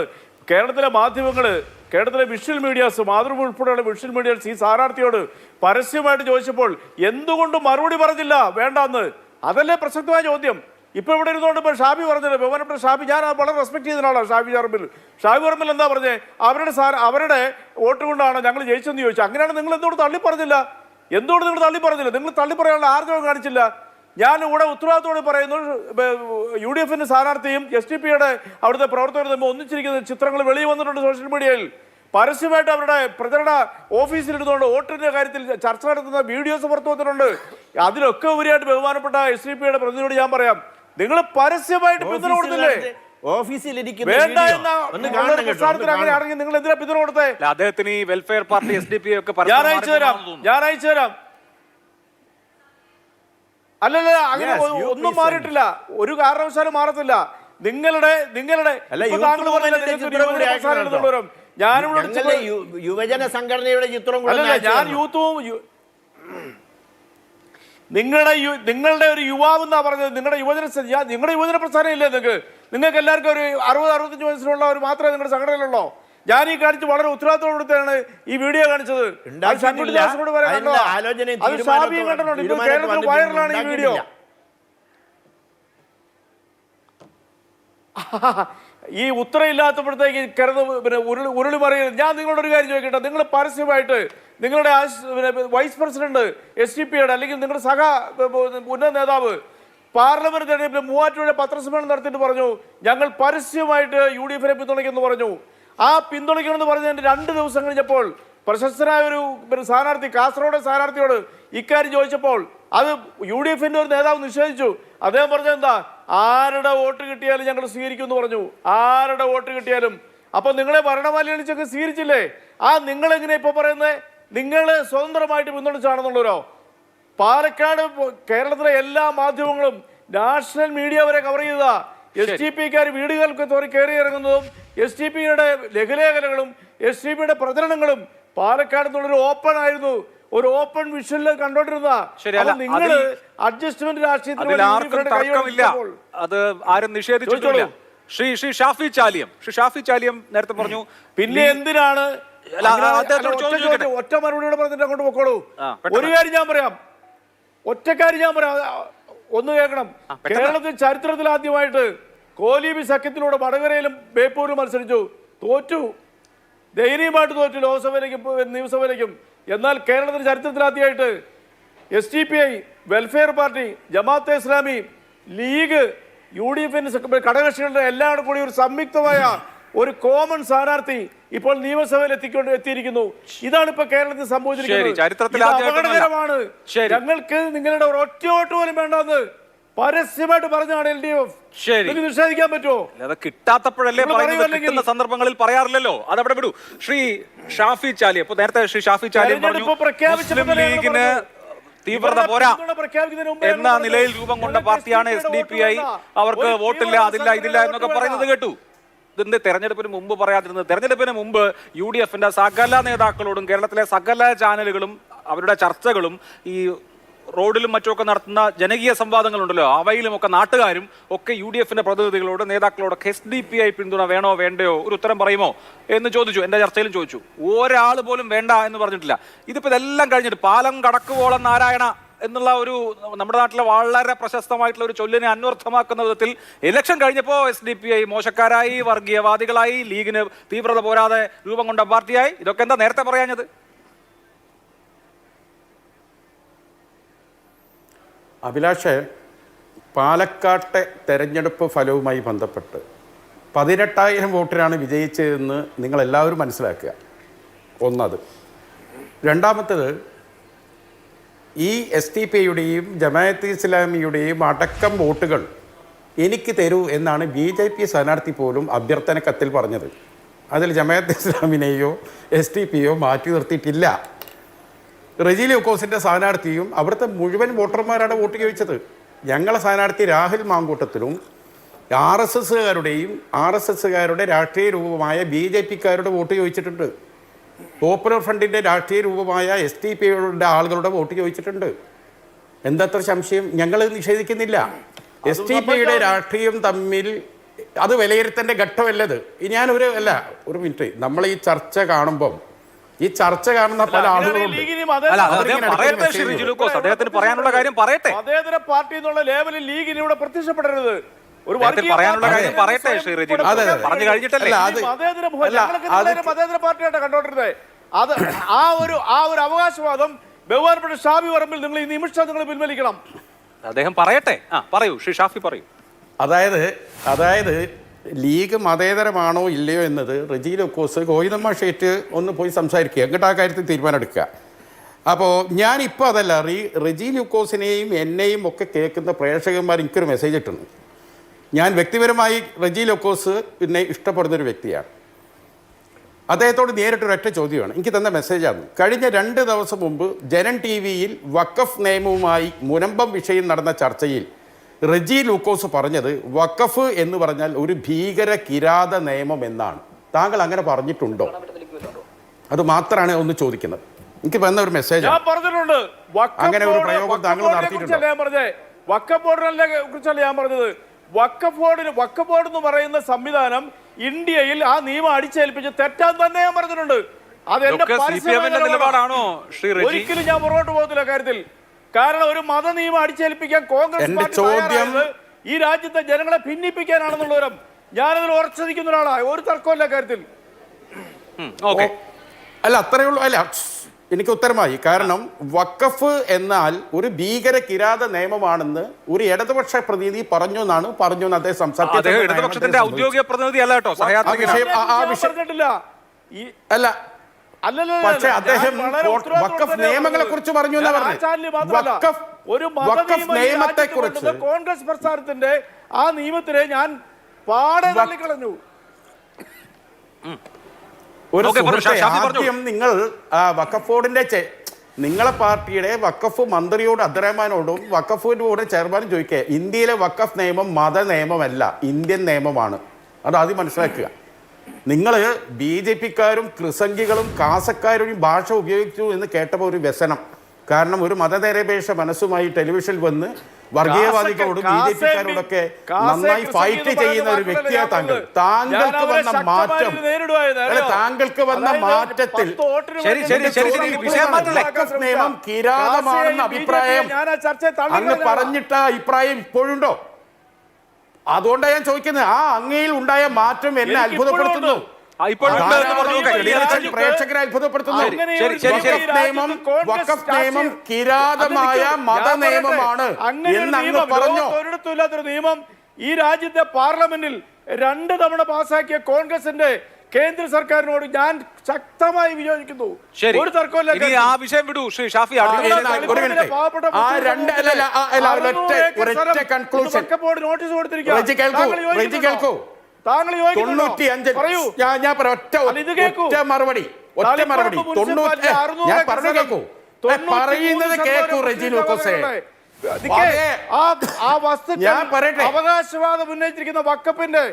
കേരളത്തിലെ മാധ്യമങ്ങൾ, കേരളത്തിലെ വിഷ്വൽ മീഡിയാസ്, മാതൃഭൂമി ഉൾപ്പെടെയുള്ള വിഷ്വൽ മീഡിയാസ് ഈ സ്ഥാനാർത്ഥിയോട് പരസ്യമായിട്ട് ചോദിച്ചപ്പോൾ എന്തുകൊണ്ട് മറുപടി പറഞ്ഞില്ല വേണ്ടെന്ന്? അതല്ലേ പ്രസക്തമായ ചോദ്യം. ഇപ്പൊ ഇവിടെ ഇരുന്നുകൊണ്ട് ഇപ്പൊ ഷാബി പറഞ്ഞത്, ബഹുമാനപ്പെട്ട ഷാബി, ഞാൻ വളരെ റെസ്പെക്ട് ചെയ്യുന്നതാണ് ഷാബി പറമ്പിൽ എന്താ പറഞ്ഞേ? അവരുടെ വോട്ട് കൊണ്ടാണ് ഞങ്ങൾ ജയിച്ചെന്ന് ചോദിച്ചു. അങ്ങനെയാണ് നിങ്ങൾ എന്തുകൊണ്ട് തള്ളി പറഞ്ഞില്ല? എന്തുകൊണ്ട് നിങ്ങൾ തള്ളി പറഞ്ഞില്ല? നിങ്ങൾ തള്ളി പറയാനുള്ള ആർജവം കാണിച്ചില്ല. ഞാൻ ഇവിടെ ഉത്തരവാദിത്തോടെ പറയുന്നു, UDF-ന്റെ സ്ഥാനാർത്ഥിയും SDPIയുടെ അവിടുത്തെ പ്രവർത്തകരും തമ്മിൽ ഒന്നിച്ചിരിക്കുന്ന ചിത്രങ്ങൾ വെളിയിൽ വന്നിട്ടുണ്ട് സോഷ്യൽ മീഡിയയിൽ. പരസ്യമായിട്ട് അവരുടെ പ്രചരണ ഓഫീസിലിരുന്നുകൊണ്ട് വോട്ടിന്റെ കാര്യത്തിൽ ചർച്ച നടത്തുന്ന വീഡിയോസ് പുറത്തു വന്നിട്ടുണ്ട്. അതിലൊക്കെ ഉപരിയായിട്ട് ബഹുമാനപ്പെട്ട SDPIയുടെ പ്രതിനിധിയോട് ഞാൻ പറയാം, നിങ്ങൾ പരസ്യമായിട്ട് പിന്തുണ കൊടുത്തില്ലേ? വേണ്ട എന്ന പ്രസ്ഥാനത്തിന് അങ്ങനെ ആണെങ്കിൽ നിങ്ങൾ എന്തിനാ പിന്തുണ കൊടുത്തേ? അദ്ദേഹത്തിന് ഈ വെൽഫെയർ പാർട്ടി SDPI ഒക്കെ ഞാൻ അയച്ചു തരാം. അല്ലല്ല, അങ്ങനെ ഒന്നും മാറിയിട്ടില്ല, ഒരു കാരണവശാലും മാറത്തില്ല. നിങ്ങളുടെ യുവജന സംഘടനയുടെ ചിത്രം ഞാൻ നിങ്ങളുടെ ഒരു യുവാവ് എന്നാ പറഞ്ഞത്. നിങ്ങളുടെ യുവജന പ്രസ്ഥാനം ഇല്ലേ നിങ്ങൾക്ക് എല്ലാവർക്കും ഒരു 60-65 വയസ്സിലുള്ളവർ മാത്രമേ നിങ്ങളുടെ സംഘടനയിലുള്ളോ? ഞാൻ ഈ കാണിച്ച് വളരെ ഉത്തരവാദിത്തോടുകൂടിയാണ് ഈ വീഡിയോ കാണിച്ചത്. കേരളത്തിൽ വൈറലാണ് ഈ വീഡിയോ. ഈ ഉത്തരയില്ലാത്തപ്പോഴത്തേക്ക് കിടന്ന് ഉരുളി പറയുന്നത്. ഞാൻ നിങ്ങളോട് ഒരു കാര്യം ചോദിക്കട്ടെ, നിങ്ങൾ പരസ്യമായിട്ട് നിങ്ങളുടെ വൈസ് പ്രസിഡന്റ് SDPയുടെ അല്ലെങ്കിൽ നിങ്ങളുടെ ഉന്നത നേതാവ് പാർലമെന്റ് തെരഞ്ഞെടുപ്പിൽ മൂവാറ്റുപുഴ പത്രസമ്മേളനം നടത്തിയിട്ട് പറഞ്ഞു ഞങ്ങൾ പരസ്യമായിട്ട് UDF-നെ പിന്തുണയ്ക്കുമെന്ന് പറഞ്ഞു. ആ പിന്തുണയ്ക്കണമെന്ന് പറഞ്ഞതിന്റെ 2 ദിവസം കഴിഞ്ഞപ്പോൾ പ്രശസ്തനായ ഒരു സ്ഥാനാർത്ഥി, കാസർഗോഡ് സ്ഥാനാർത്ഥിയോട് ഇക്കാര്യം ചോദിച്ചപ്പോൾ അത് UDF-ന്റെ ഒരു നേതാവ് നിഷേധിച്ചു. അദ്ദേഹം പറഞ്ഞത് എന്താ, ആരുടെ വോട്ട് കിട്ടിയാലും ഞങ്ങൾ സ്വീകരിക്കുമെന്ന് പറഞ്ഞു. ആരുടെ വോട്ട് കിട്ടിയാലും. അപ്പൊ നിങ്ങളെ ഭരണമാലിന്യൊക്കെ സ്വീകരിച്ചില്ലേ? നിങ്ങളെങ്ങനെ ഇപ്പൊ പറയുന്നത് നിങ്ങൾ സ്വതന്ത്രമായിട്ട് പിന്തുണച്ചാണെന്നുള്ളവരോ? പാലക്കാട് കേരളത്തിലെ എല്ലാ മാധ്യമങ്ങളും നാഷണൽ മീഡിയ വരെ കവർ ചെയ്ത SDPക്കാർ വീടുകൾക്ക് കയറി ഇറങ്ങുന്നതും SDPയുടെ ലഘുലേഖനങ്ങളും SDPയുടെ പ്രചരണങ്ങളും പാലക്കാട് നിന്നുള്ളൊരു ഓപ്പൺ ആയിരുന്നു, ഒരു ഓപ്പൺ വിഷ്വലിൽ കണ്ടോണ്ടിരുന്ന. നിങ്ങൾ അഡ്ജസ്റ്റ്മെന്റ് രാഷ്ട്രീയത്തിൽ അത് ആരും നിഷേധിച്ചിട്ടില്ല. ശ്രീ ഷാഫി ചാലിയം നേരത്തെ പറഞ്ഞു. പിന്നെ എന്തിനാണ് ഒറ്റ മറുപടിയോടെ പറഞ്ഞിട്ട് അങ്ങോട്ട് പൊക്കോളൂ. ഒരു കാര്യം ഞാൻ പറയാം, ഒറ്റക്കാര്യം ഞാൻ പറയാം, ഒന്ന് കേൾക്കണം. കേരളത്തിൽ ചരിത്രത്തിൽ ആദ്യമായിട്ട് കോലീബി സഖ്യത്തിലൂടെ വടകരയിലും ബേപ്പൂരിലും മത്സരിച്ചു, തോറ്റു, ദയനീയമായിട്ട് തോറ്റു ലോക്സഭയിലേക്കും നിയമസഭയിലേക്കും. എന്നാൽ കേരളത്തിന്റെ ചരിത്രത്തിൽ ആദ്യമായിട്ട് SDPI, welfare party, Jamaat-e Islami, league, UDF-ന്റെ ഘടകകക്ഷികളുടെ എല്ലാം കൂടി ഒരു സംയുക്തമായ ഒരു കോമൺ സ്ഥാനാർത്ഥി ഇപ്പോൾ നിയമസഭയിൽ എത്തിയിരിക്കുന്നു. ഇതാണ് ഇപ്പൊ കേരളത്തിൽ സംഭവിച്ചിരിക്കുന്നത്. അപകടകരമാണ്. ഞങ്ങൾക്ക് നിങ്ങളുടെ ഒറ്റ വോട്ട് പോലും വേണ്ടെന്ന് പരസ്യമായിട്ട് പറഞ്ഞാണ് LDF. നിഷേധിക്കാൻ പറ്റുമോ? അത് കിട്ടാത്തപ്പോഴല്ലേ പറയുന്ന സന്ദർഭങ്ങളിൽ പറയാറില്ലല്ലോ. അതവിടെ വിടൂ. ശ്രീ ഷാഫി ചാലിയം, ഇപ്പൊ നേരത്തെ ശ്രീ ഷാഫി ചാലിയം മുസ്ലിം ലീഗിന് തീവ്രത പോരാ എന്ന നിലയിൽ രൂപം കൊണ്ട പാർട്ടിയാണ് SDPI. അവർക്ക് വോട്ടില്ല, അതില്ല, ഇതില്ല എന്നൊക്കെ പറയുന്നത് കേട്ടു. ഇതിന്റെ തെരഞ്ഞെടുപ്പിന് മുമ്പ് പറയാതിരുന്നത്. തെരഞ്ഞെടുപ്പിന് മുമ്പ് UDF-ന്റെ സകല നേതാക്കളോടും കേരളത്തിലെ സകല ചാനലുകളും അവരുടെ ചർച്ചകളും ഈ റോഡിലും മറ്റുമൊക്കെ നടത്തുന്ന ജനകീയ സംവാദങ്ങളുണ്ടല്ലോ, അവയിലുമൊക്കെ നാട്ടുകാരും ഒക്കെ UDF-ന്റെ പ്രതിനിധികളോട് നേതാക്കളോടൊക്കെ SDPI പിന്തുണ വേണോ വേണ്ടയോ, ഒരു ഉത്തരം പറയുമോ എന്ന് ചോദിച്ചു. എൻ്റെ ചർച്ചയിലും ചോദിച്ചു. ഒരാൾ പോലും വേണ്ട എന്ന് പറഞ്ഞിട്ടില്ല. ഇതിപ്പോൾ ഇതെല്ലാം കഴിഞ്ഞിട്ട് പാലം കടക്കുവോളം നാരായണ എന്നുള്ള ഒരു നമ്മുടെ നാട്ടിലെ വളരെ പ്രശസ്തമായിട്ടുള്ള ഒരു ചൊല്ലിനെ അന്വർത്ഥമാക്കുന്ന വിധത്തിൽ ഇലക്ഷൻ കഴിഞ്ഞപ്പോൾ SDPI മോശക്കാരായി, വർഗീയവാദികളായി, ലീഗിന് തീവ്രത പോരാതെ രൂപം കൊണ്ട പാർട്ടിയായി. ഇതൊക്കെ എന്താ നേരത്തെ പറയാഞ്ഞത്? അഭിലാഷ്, പാലക്കാട്ടെ തെരഞ്ഞെടുപ്പ് ഫലവുമായി ബന്ധപ്പെട്ട് 18,000 വോട്ടിനാണ് വിജയിച്ചതെന്ന് നിങ്ങളെല്ലാവരും മനസ്സിലാക്കുക. ഒന്നത്. രണ്ടാമത്തേത്, ഈ SDPയുടെയും ജമാഅത്തെ ഇസ്ലാമിയുടെയും അടക്കം വോട്ടുകൾ എനിക്ക് തരൂ എന്നാണ് BJP സ്ഥാനാർത്ഥി പോലും അഭ്യർത്ഥന കത്തിൽ പറഞ്ഞത്. അതിൽ ജമാഅത്തെ ഇസ്ലാമിനെയോ SDPയോ മാറ്റി നിർത്തിയിട്ടില്ല. റെജി ലൂക്കോസിൻ്റെ സ്ഥാനാർത്ഥിയും അവിടുത്തെ മുഴുവൻ വോട്ടർമാരാണ് വോട്ട് ചോദിച്ചത്. ഞങ്ങളെ സ്ഥാനാർത്ഥി രാഹുൽ മാങ്കൂട്ടത്തിലും RSSകാരുടെ രാഷ്ട്രീയ രൂപമായ BJPക്കാരുടെ വോട്ട് ചോദിച്ചിട്ടുണ്ട്. പോപ്പുലർ ഫ്രണ്ടിൻ്റെ രാഷ്ട്രീയ രൂപമായ SDPയുടെ ആളുകളുടെ വോട്ട് ചോദിച്ചിട്ടുണ്ട്. എന്തത്ര സംശയം? ഞങ്ങൾ നിഷേധിക്കുന്നില്ല. SDPയുടെ രാഷ്ട്രീയം തമ്മിൽ അത് വിലയിരുത്തേണ്ട ഘട്ടമല്ലത്. ഒരു മിനിറ്റ്, നമ്മൾ ഈ ചർച്ച കാണുമ്പം ഈ ചർച്ച കാണുന്ന പല ആളുകളുണ്ട്. അദ്ദേഹത്തിന് പറയാനുള്ള കാര്യം പറയട്ടെ. മതേതര പാർട്ടി എന്നുള്ള ലേവലിൽ ലീഗിന് ഇവിടെ പ്രത്യക്ഷപ്പെടരുത്. പറയാനുള്ള കാര്യം പറയട്ടെ. പറഞ്ഞു കഴിഞ്ഞിട്ടല്ലേ മതേതര പാർട്ടിയായിട്ട് കണ്ടോണ്ടിരുന്നത്. അത് ആ ഒരു അവകാശവാദം ബഹുമാനപ്പെട്ട ഷാഫി പറമ്പിൽ നിങ്ങൾ ഈ നിമിഷം നിങ്ങൾ പിൻവലിക്കണം. അദ്ദേഹം പറയട്ടെ. പറയൂ ശ്രീ ഷാഫി, പറയൂ. അതായത് ലീഗ് മതേതരമാണോ ഇല്ലയോ എന്നത് റെജി ലൂക്കോസ്, ഗോവിന്ദമ്മ ഷേറ്റ് ഒന്ന് പോയി സംസാരിക്കുക, എന്നിട്ട് ആ കാര്യത്തിൽ തീരുമാനം എടുക്കുക. അപ്പോൾ ഞാനിപ്പോൾ അതല്ല, റെജി ലൂക്കോസിനെയും എന്നെയും ഒക്കെ കേൾക്കുന്ന പ്രേക്ഷകന്മാർ എനിക്കൊരു മെസ്സേജ് ഇട്ടുണ്ട്. ഞാൻ വ്യക്തിപരമായി റെജി ലൂക്കോസ് പിന്നെ ഇഷ്ടപ്പെടുന്നൊരു വ്യക്തിയാണ്. അദ്ദേഹത്തോട് നേരിട്ടൊരൊറ്റ ചോദ്യമാണ് എനിക്ക് തന്ന മെസ്സേജാണ്. കഴിഞ്ഞ 2 ദിവസം മുമ്പ് ജനൻ TV-യിൽ വഖഫ് നിയമവുമായി മുനമ്പം വിഷയം നടന്ന ചർച്ചയിൽ റെജി ലൂക്കോസ് പറഞ്ഞത് വഖഫ് എന്ന് പറഞ്ഞാൽ ഒരു ഭീകര കിരാത നിയമം എന്നാണ്. താങ്കൾ അങ്ങനെ പറഞ്ഞിട്ടുണ്ടോ? അത് മാത്രമാണ് ഒന്ന് ചോദിക്കുന്നത്. എനിക്ക് വന്ന ഒരു മെസ്സേജ് ഞാൻ പറഞ്ഞിട്ടുണ്ട് അങ്ങനെ ഒരു പ്രയോഗം താങ്കൾ നടത്തിയിട്ടുണ്ടോ? ഞാൻ പറഞ്ഞേ വഖഫ് ബോർഡിനെ കുറിച്ചല്ല ഞാൻ പറഞ്ഞത്. വഖഫ് ബോർഡ് എന്ന് പറയുന്ന സംവിധാനം ഇന്ത്യയിൽ ആ നിയമം അടിച്ചേൽപ്പിച്ച് തെറ്റാൻ തന്നെ ഞാൻ പറഞ്ഞിട്ടുണ്ട്. അത് എന്റെ നിലപാടാണോ ശ്രീ റെജി? ഒരിക്കലും ഞാൻ പുറകോട്ട് പോകത്തില്ല കാര്യത്തിൽ. കാരണം ഒരു മത നിയമം അടിച്ചേൽപ്പിക്കാൻ കോൺഗ്രസ് ചോദ്യം ഈ രാജ്യത്തെ ജനങ്ങളെ ഭിന്നിപ്പിക്കാനാണെന്നുള്ളവരും ഞാനതിൽ ഉറച്ചിരിക്കുന്ന ഒരാളാണ്. ഒരു തർക്കമില്ല കാര്യത്തിൽ. അല്ല അത്രയേ ഉള്ളൂ. അല്ല എനിക്ക് ഉത്തരമായി. കാരണം വഖഫ് എന്നാൽ ഒരു ഭീകര കിരാത നിയമമാണെന്ന് ഒരു ഇടതുപക്ഷ പ്രതിനിധി പറഞ്ഞു എന്നാണ് അദ്ദേഹം സംസാരിച്ചത്. ഇടതുപക്ഷത്തിന്റെ ഔദ്യോഗിക പ്രതിനിധി അല്ല കേട്ടോ. അല്ല പക്ഷേ അദ്ദേഹം വഖഫ് നിയമങ്ങളെ കുറിച്ച് പറഞ്ഞു എന്നാ പറഞ്ഞത്. വഖഫ് നിയമത്തെ കുറിച്ച് കോൺഗ്രസ് പ്രസ്ഥാനത്തിന്റെ ആ നിയമത്തിനെ ഞാൻ പാടെ തള്ളിക്കളഞ്ഞു. ആദ്യം നിങ്ങൾ വഖഫ് ബോർഡിന്റെ നിങ്ങളെ പാർട്ടിയുടെ വഖഫ് മന്ത്രിയോട് അബ്ദുറഹ്മാനോടും വഖഫ് ബോർഡ് ചെയർമാനും ചോദിക്കുക, ഇന്ത്യയിലെ വഖഫ് നിയമം മത നിയമമല്ല, ഇന്ത്യൻ നിയമമാണ്. അത് ആദ്യം മനസ്സിലാക്കുക. നിങ്ങൾ BJP-ക്കാരും ക്രിസംഗികളും കാസക്കാരും ഭാഷ ഉപയോഗിച്ചു എന്ന് കേട്ടപ്പോൾ ഒരു വ്യസനം. കാരണം ഒരു മതനിരപേക്ഷ മനസ്സുമായി ടെലിവിഷനിൽ വന്ന് വർഗീയവാദികളോടും BJP-ക്കാരോടൊക്കെ നന്നായി ഫൈറ്റ് ചെയ്യുന്ന ഒരു വ്യക്തിയാണ് താങ്കൾ. താങ്കൾക്ക് വന്ന മാറ്റം താങ്കൾക്ക് വന്ന മാറ്റത്തിൽ നിയമം കിരാതമാണെന്ന അഭിപ്രായം അങ്ങ് പറഞ്ഞിട്ട അഭിപ്രായം ഇപ്പോഴുണ്ടോ? അതുകൊണ്ടാണ് ഞാൻ ചോദിക്കുന്നത്. ആ അങ്ങയിൽ ഉണ്ടായ മാറ്റം എന്നെ അത്ഭുതപ്പെടുത്തുന്നു, പ്രേക്ഷകരെ അത്ഭുതപ്പെടുത്തുന്നു. വഖഫ് നിയമം കിരാതമായ മത നിയമമാണ് എന്ന് അങ്ങ് പറഞ്ഞു. ഒരിടത്തുമില്ലാത്തൊരു നിയമം ഈ രാജ്യത്തെ പാർലമെന്റിൽ 2 തവണ പാസാക്കിയ കോൺഗ്രസിന്റെ കേന്ദ്ര സർക്കാരിനോട് ഞാൻ ശക്തമായി വിയോജിക്കുന്നു. ഒരു തർക്കമില്ല. ആ വിഷയം വിടൂ ശ്രീ ഷാഫി. നോട്ടീസ് കൊടുത്തിരിക്കുന്നു. മറുപടി ഞാൻ പറഞ്ഞു കേൾക്കൂ. പറയുന്നത് കേൾക്കൂ റെജി ലൂക്കോസേ. ഞാൻ പറയട്ടെ, അവകാശവാദം ഉന്നയിച്ചിരിക്കുന്ന വഖഫിന്റെ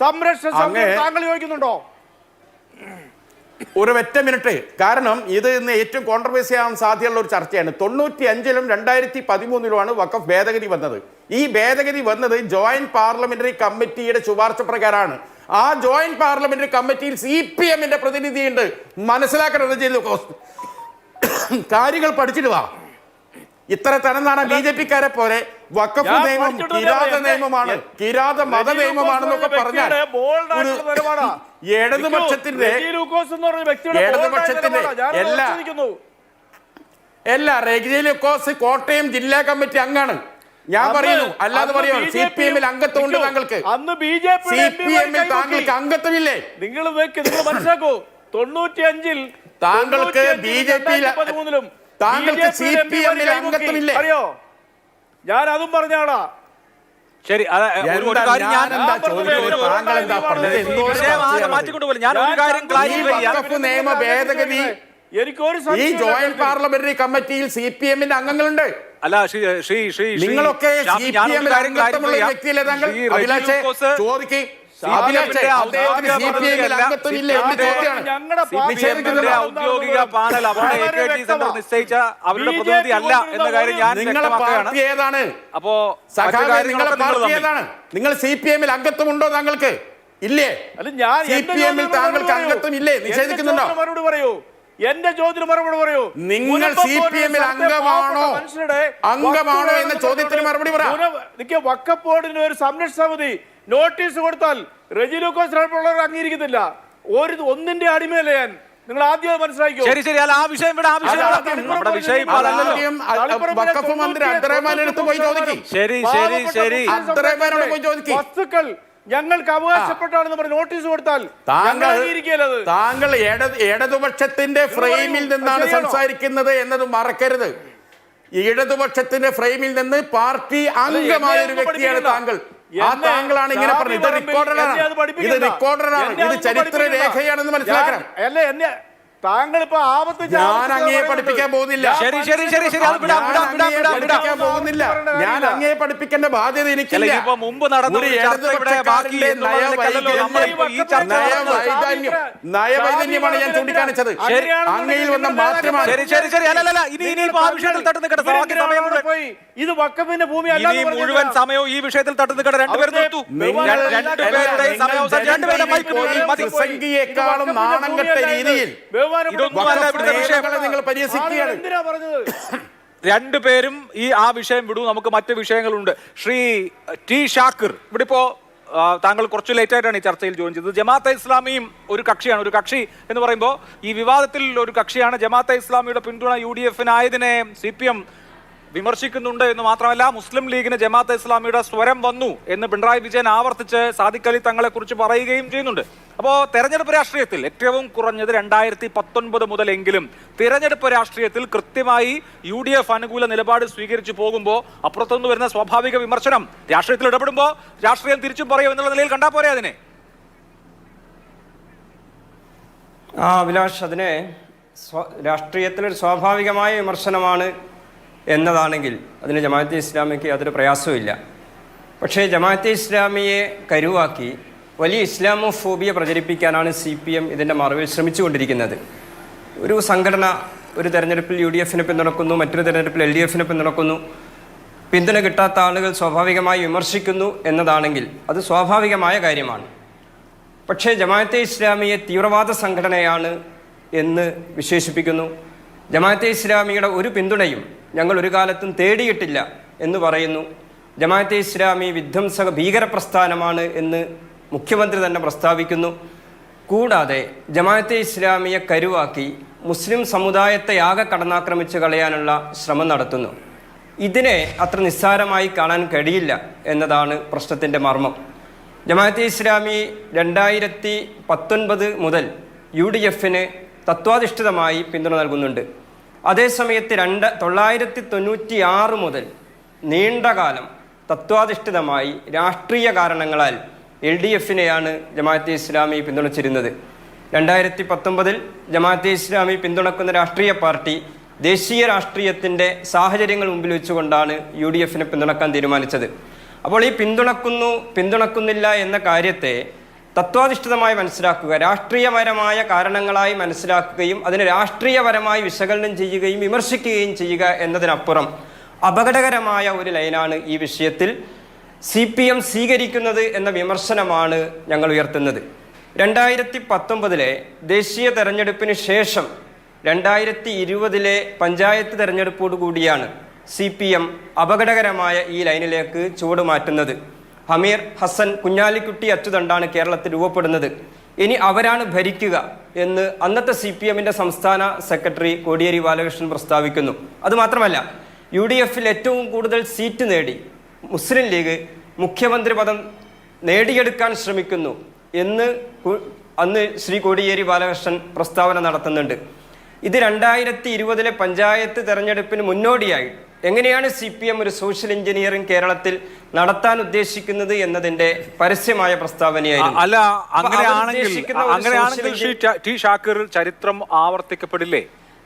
സംരക്ഷണ താങ്കൾ യോജിക്കുന്നുണ്ടോ? ഒരു ഒറ്റ മിനിറ്റ്. കാരണം ഇത് ഇന്ന് ഏറ്റവും കോൺട്രവേഴ്സി ആവാൻ സാധ്യതയുള്ള ഒരു ചർച്ചയാണ്. 95-ലും 2013-ലുമാണ് വഖഫ് ഭേദഗതി വന്നത്. ഈ ഭേദഗതി വന്നത് ജോയിന്റ് പാർലമെന്ററി കമ്മിറ്റിയുടെ ശുപാർശ പ്രകാരമാണ്. ആ ജോയിന്റ് പാർലമെന്ററി കമ്മിറ്റിയിൽ CPM-ന്റെ പ്രതിനിധിയുണ്ട്. മനസ്സിലാക്കണം കാര്യങ്ങൾ പഠിച്ചിട്ട് വാ. ഇത്ര തരംതാണ BJP-ക്കാരെ പോലെ വഖഫ് നിയമം കിരാത നിയമമാണ്, കിരാത മത നിയമമാണെന്നൊക്കെ പറഞ്ഞാൽ ഇടതുപക്ഷത്തിന്റെ എല്ലാ റെജി ലൂക്കോസ് കോട്ടയം ജില്ലാ കമ്മിറ്റി അംഗമാണ്. ഞാൻ പറയുന്നു, അല്ലാതെ പറയുന്നു CPM-ൽ അംഗത്വമുണ്ട് താങ്കൾക്ക്. CPM-ൽ താങ്കൾക്ക് അംഗത്വമില്ലേ? നിങ്ങൾ മനസ്സിലാക്കൂ, 95-ൽ താങ്കൾക്ക് BJP-ൽ താങ്കൾക്ക് CPM-ൽ അംഗത്വമില്ലേ? അറിയോ? ഞാൻ അതും പറഞ്ഞാടാ. ശരി, നിയമ ഭേദഗതി ഈ ജോയിന്റ് പാർലമെന്ററി കമ്മിറ്റിയിൽ CPM-ന്റെ അംഗങ്ങളുണ്ട്. അല്ല നിങ്ങളൊക്കെ CPM-ൽ അംഗത്വമുള്ള വ്യക്തിയല്ലേ താങ്കൾ? അഭിലാഷേ ചോദിക്കേ. ഔദ്യോഗിക പാനൽ നിശ്ചയിച്ച അവരുടെ പ്രതിനിധി അല്ല എന്ന കാര്യം ഞാൻ ഏതാണ്? അപ്പോ നിങ്ങളെ പാർട്ടി ഏതാണ്? നിങ്ങൾ CPM-ൽ അംഗത്വമുണ്ടോ താങ്കൾക്ക്? ഇല്ലേ? CPM-ൽ താങ്കൾക്ക് അംഗത്വം ഇല്ലേ? നിഷേധിക്കുന്നുണ്ടോ? മറുപടി പറയൂ. എന്റെ ചോദ്യത്തിന് മറുപടി പറയൂ. നിങ്ങൾ CPM-ൽ അംഗമാണോ എന്ന ചോദ്യത്തിന് മറുപടി പറ. വഖഫ് ബോർഡിന് ഒരു സംരക്ഷണ സമിതി നോട്ടീസ് കൊടുത്താൽ റെജി ലൂക്കോസ് ഉള്ളവർ അംഗീകരിക്കത്തില്ല. ഒന്നിന്റെ അടിമയല്ല ഞാൻ. നിങ്ങൾ ആദ്യം മനസ്സിലാക്കിയോ? വസ്തുക്കൾ ഞങ്ങൾക്ക് അവകാശപ്പെട്ടാണെന്ന് പറഞ്ഞ് നോട്ടീസ് കൊടുത്താൽ താങ്കൾ ഇടതുപക്ഷത്തിന്റെ ഫ്രെയിമിൽ നിന്നാണ് സംസാരിക്കുന്നത് എന്നത് മറക്കരുത്. ഇടതുപക്ഷത്തിന്റെ ഫ്രെയിമിൽ നിന്ന് പാർട്ടി അംഗമായ ഒരു വ്യക്തിയാണ് താങ്കൾ. താങ്കളാണ് ഇങ്ങനെ പറഞ്ഞത്. ഇത് റെക്കോർഡറാണ്, ഇത് ചരിത്ര രേഖയാണെന്ന് മനസ്സിലാക്കണം. താങ്കൾ ഇപ്പൊ ആപത്ത് ഞാൻ അങ്ങയെ പഠിപ്പിക്കാൻ പോകുന്നില്ല. ശരി ശരി ശരി ശരി അത് വിടാം വിടാം വിടാം വിടാം വിടാം പഠിപ്പിക്കാൻ പോകുന്നില്ല. ഞാൻ അങ്ങയെ പഠിപ്പിക്കേണ്ട ബാധ്യത എനിക്കില്ല. ഇപ്പൊ മുമ്പ് നടന്ന ഒരു ഒരു ചർച്ച ഇവിടെ ബാക്കി എന്നുള്ളതിലേക്കല്ലല്ലോ നമ്മളിപ്പോ ഈ ചർച്ച നയവൈതന്യമാണ് ഞാൻ ചൂണ്ടിക്കാണിച്ചത്. അങ്ങയിൽ വന്ന മാറ്റമാണ്. ശരി ശരി ശരി അല്ലല്ല ഇനിയിപ്പോ ആ വിഷയത്തിൽ തട്ട് നിൽക്കട്ടെ. ബാക്കി സമയം ഇത് വക്കഫിന്റെ ഭൂമി അല്ല. ഇനി മുഴുവൻ സമയവും ഈ വിഷയത്തിൽ തട്ട് നിൽക്കട്ടെ. രണ്ടുപേരും നിർത്തു. രണ്ടുപേരുടെ സമയം രണ്ടുപേരുടെ മൈക്ക് മതി. പ്രസംഗിയേക്കാളും നാണംകെട്ട രീതിയിൽ ഇതൊന്നുമല്ല ഇവിടുത്തെ വിഷയം. നിങ്ങൾ പരിഹസിക്കുകയാണ്. എന്തിനാ പറഞ്ഞത്? രണ്ടുപേരും ആ വിഷയം വിടൂ. നമുക്ക് മറ്റു വിഷയങ്ങളുണ്ട്. ശ്രീ ടി ഷാക്കിർ, ഇവിടെ ഇപ്പോ താങ്കൾ കുറച്ച് ലേറ്റ് ആയിട്ടാണ് ഈ ചർച്ചയിൽ ജോയിൻ ചെയ്തത്. ജമാഅത്തെ ഇസ്ലാമിയും ഒരു കക്ഷിയാണ്. ഒരു കക്ഷി എന്ന് പറയുമ്പോൾ ഈ വിവാദത്തിൽ ഒരു കക്ഷിയാണ്. ജമാഅത്തെ ഇസ്ലാമിയുടെ പിന്തുണ UDF-നായതിനെ CPM വിമർശിക്കുന്നുണ്ട് എന്ന് മാത്രമല്ല, മുസ്ലിം ലീഗിന് ജമാഅത്തെ ഇസ്ലാമിയുടെ സ്വരം വന്നു എന്ന് പിണറായി വിജയൻ ആവർത്തിച്ച് സാദിഖ് അലി തങ്ങളെ കുറിച്ച് പറയുകയും ചെയ്യുന്നുണ്ട്. അപ്പോൾ തെരഞ്ഞെടുപ്പ് രാഷ്ട്രീയത്തിൽ ഏറ്റവും കുറഞ്ഞത് 2019 മുതലെങ്കിലും തിരഞ്ഞെടുപ്പ് രാഷ്ട്രീയത്തിൽ കൃത്യമായി UDF അനുകൂല നിലപാട് സ്വീകരിച്ചു പോകുമ്പോൾ അപ്പുറത്തുനിന്ന് വരുന്ന സ്വാഭാവിക വിമർശനം രാഷ്ട്രീയത്തിൽ ഇടപെടുമ്പോൾ രാഷ്ട്രീയം തിരിച്ചും പറയും എന്നുള്ള നിലയിൽ കണ്ടാൽ പോരെ അതിനെ? അഭിലാഷ്, അതിനെ രാഷ്ട്രീയത്തിലൊരു സ്വാഭാവികമായ വിമർശനമാണ് എന്നതാണെങ്കിൽ അതിന് ജമാഅത്തെ ഇസ്ലാമിക്ക് യാതൊരു പ്രയാസവുമില്ല. പക്ഷേ ജമാഅത്തെ ഇസ്ലാമിയെ കരുവാക്കി വലിയ ഇസ്ലാമോഫോബിയ പ്രചരിപ്പിക്കാനാണ് CPM ഇതിൻ്റെ മറവിൽ ശ്രമിച്ചുകൊണ്ടിരിക്കുന്നത്. ഒരു സംഘടന ഒരു തെരഞ്ഞെടുപ്പിൽ UDF-നെ പിന്തുണക്കുന്നു, മറ്റൊരു തെരഞ്ഞെടുപ്പിൽ LDF-നെ പിന്തുണക്കുന്നു, പിന്തുണ കിട്ടാത്ത ആളുകൾ സ്വാഭാവികമായി വിമർശിക്കുന്നു എന്നതാണെങ്കിൽ അത് സ്വാഭാവികമായ കാര്യമാണ്. പക്ഷേ ജമാഅത്തെ ഇസ്ലാമിയെ തീവ്രവാദ സംഘടനയാണ് എന്ന് വിശേഷിപ്പിക്കുന്നു. ജമാഅത്തെ ഇസ്ലാമിയുടെ ഒരു പിന്തുണയും ഞങ്ങൾ ഒരു കാലത്തും തേടിയിട്ടില്ല എന്ന് പറയുന്നു. ജമാഅത്തെ ഇസ്ലാമി വിധ്വംസക ഭീകര പ്രസ്ഥാനമാണ് എന്ന് മുഖ്യമന്ത്രി തന്നെ പ്രസ്താവിക്കുന്നു. കൂടാതെ ജമാഅത്തെ ഇസ്ലാമിയെ കരുവാക്കി മുസ്ലിം സമുദായത്തെ ആകെ കടന്നാക്രമിച്ച് കളയാനുള്ള ശ്രമം നടത്തുന്നു. ഇതിനെ അത്ര നിസ്സാരമായി കാണാൻ കഴിയില്ല എന്നതാണ് പ്രശ്നത്തിൻ്റെ മർമ്മം. ജമാഅത്തെ ഇസ്ലാമി 2019 മുതൽ UDF-ന് തത്വാധിഷ്ഠിതമായി പിന്തുണ നൽകുന്നുണ്ട്. അതേസമയത്ത് 1996 മുതൽ നീണ്ടകാലം തത്വാധിഷ്ഠിതമായി രാഷ്ട്രീയ കാരണങ്ങളാൽ LDF-നെയാണ് ജമാഅത്തെ ഇസ്ലാമി പിന്തുണച്ചിരുന്നത്. 2019 ജമാഅത്തെ ഇസ്ലാമി പിന്തുണക്കുന്ന രാഷ്ട്രീയ പാർട്ടി ദേശീയ രാഷ്ട്രീയത്തിൻ്റെ സാഹചര്യങ്ങൾ മുമ്പിൽ വെച്ചുകൊണ്ടാണ് UDF-നെ പിന്തുണക്കാൻ തീരുമാനിച്ചത്. അപ്പോൾ ഈ പിന്തുണക്കുന്നില്ല എന്ന കാര്യത്തെ തത്വാധിഷ്ഠിതമായി മനസ്സിലാക്കുക, രാഷ്ട്രീയപരമായ കാരണങ്ങളായി മനസ്സിലാക്കുകയും അതിനെ രാഷ്ട്രീയപരമായി വിശകലനം ചെയ്യുകയും വിമർശിക്കുകയും ചെയ്യുക എന്നതിനപ്പുറം അപകടകരമായ ഒരു ലൈനാണ് ഈ വിഷയത്തിൽ CPM സ്വീകരിക്കുന്നത് എന്ന വിമർശനമാണ് ഞങ്ങൾ ഉയർത്തുന്നത്. 2019 ദേശീയ തെരഞ്ഞെടുപ്പിന് ശേഷം 2020 പഞ്ചായത്ത് തെരഞ്ഞെടുപ്പോടുകൂടിയാണ് CPM അപകടകരമായ ഈ ലൈനിലേക്ക് ചുവട് മാറ്റുന്നത്. ഹമീർ ഹസൻ, കുഞ്ഞാലിക്കുട്ടി അച്ചുതണ്ടാണ് കേരളത്തിൽ രൂപപ്പെടുന്നത്. ഇനി അവരാണ് ഭരിക്കുക എന്ന് അന്നത്തെ CPM-ന്റെ സംസ്ഥാന സെക്രട്ടറി കോടിയേരി ബാലകൃഷ്ണൻ പ്രസ്താവിക്കുന്നു. അതുമാത്രമല്ല, UDF-ൽ ഏറ്റവും കൂടുതൽ സീറ്റ് നേടി മുസ്ലിം ലീഗ് മുഖ്യമന്ത്രി പദം നേടിയെടുക്കാൻ ശ്രമിക്കുന്നു എന്ന് അന്ന് ശ്രീ കോടിയേരി ബാലകൃഷ്ണൻ പ്രസ്താവന നടത്തുന്നുണ്ട്. ഇത് 2020 പഞ്ചായത്ത് തെരഞ്ഞെടുപ്പിന് മുന്നോടിയായി എങ്ങനെയാണ് CPM ഒരു സോഷ്യൽ എഞ്ചിനീയറിംഗ് കേരളത്തിൽ നടത്താൻ ഉദ്ദേശിക്കുന്നത് എന്നതിന്റെ പരസ്യമായ പ്രസ്താവനയായിരുന്നു. അല്ല, അങ്ങനെയാണെങ്കിൽ ശ്രീ ടി ഷാക്കിർ, ചരിത്രം ആവർത്തിക്കപ്പെടില്ലേ?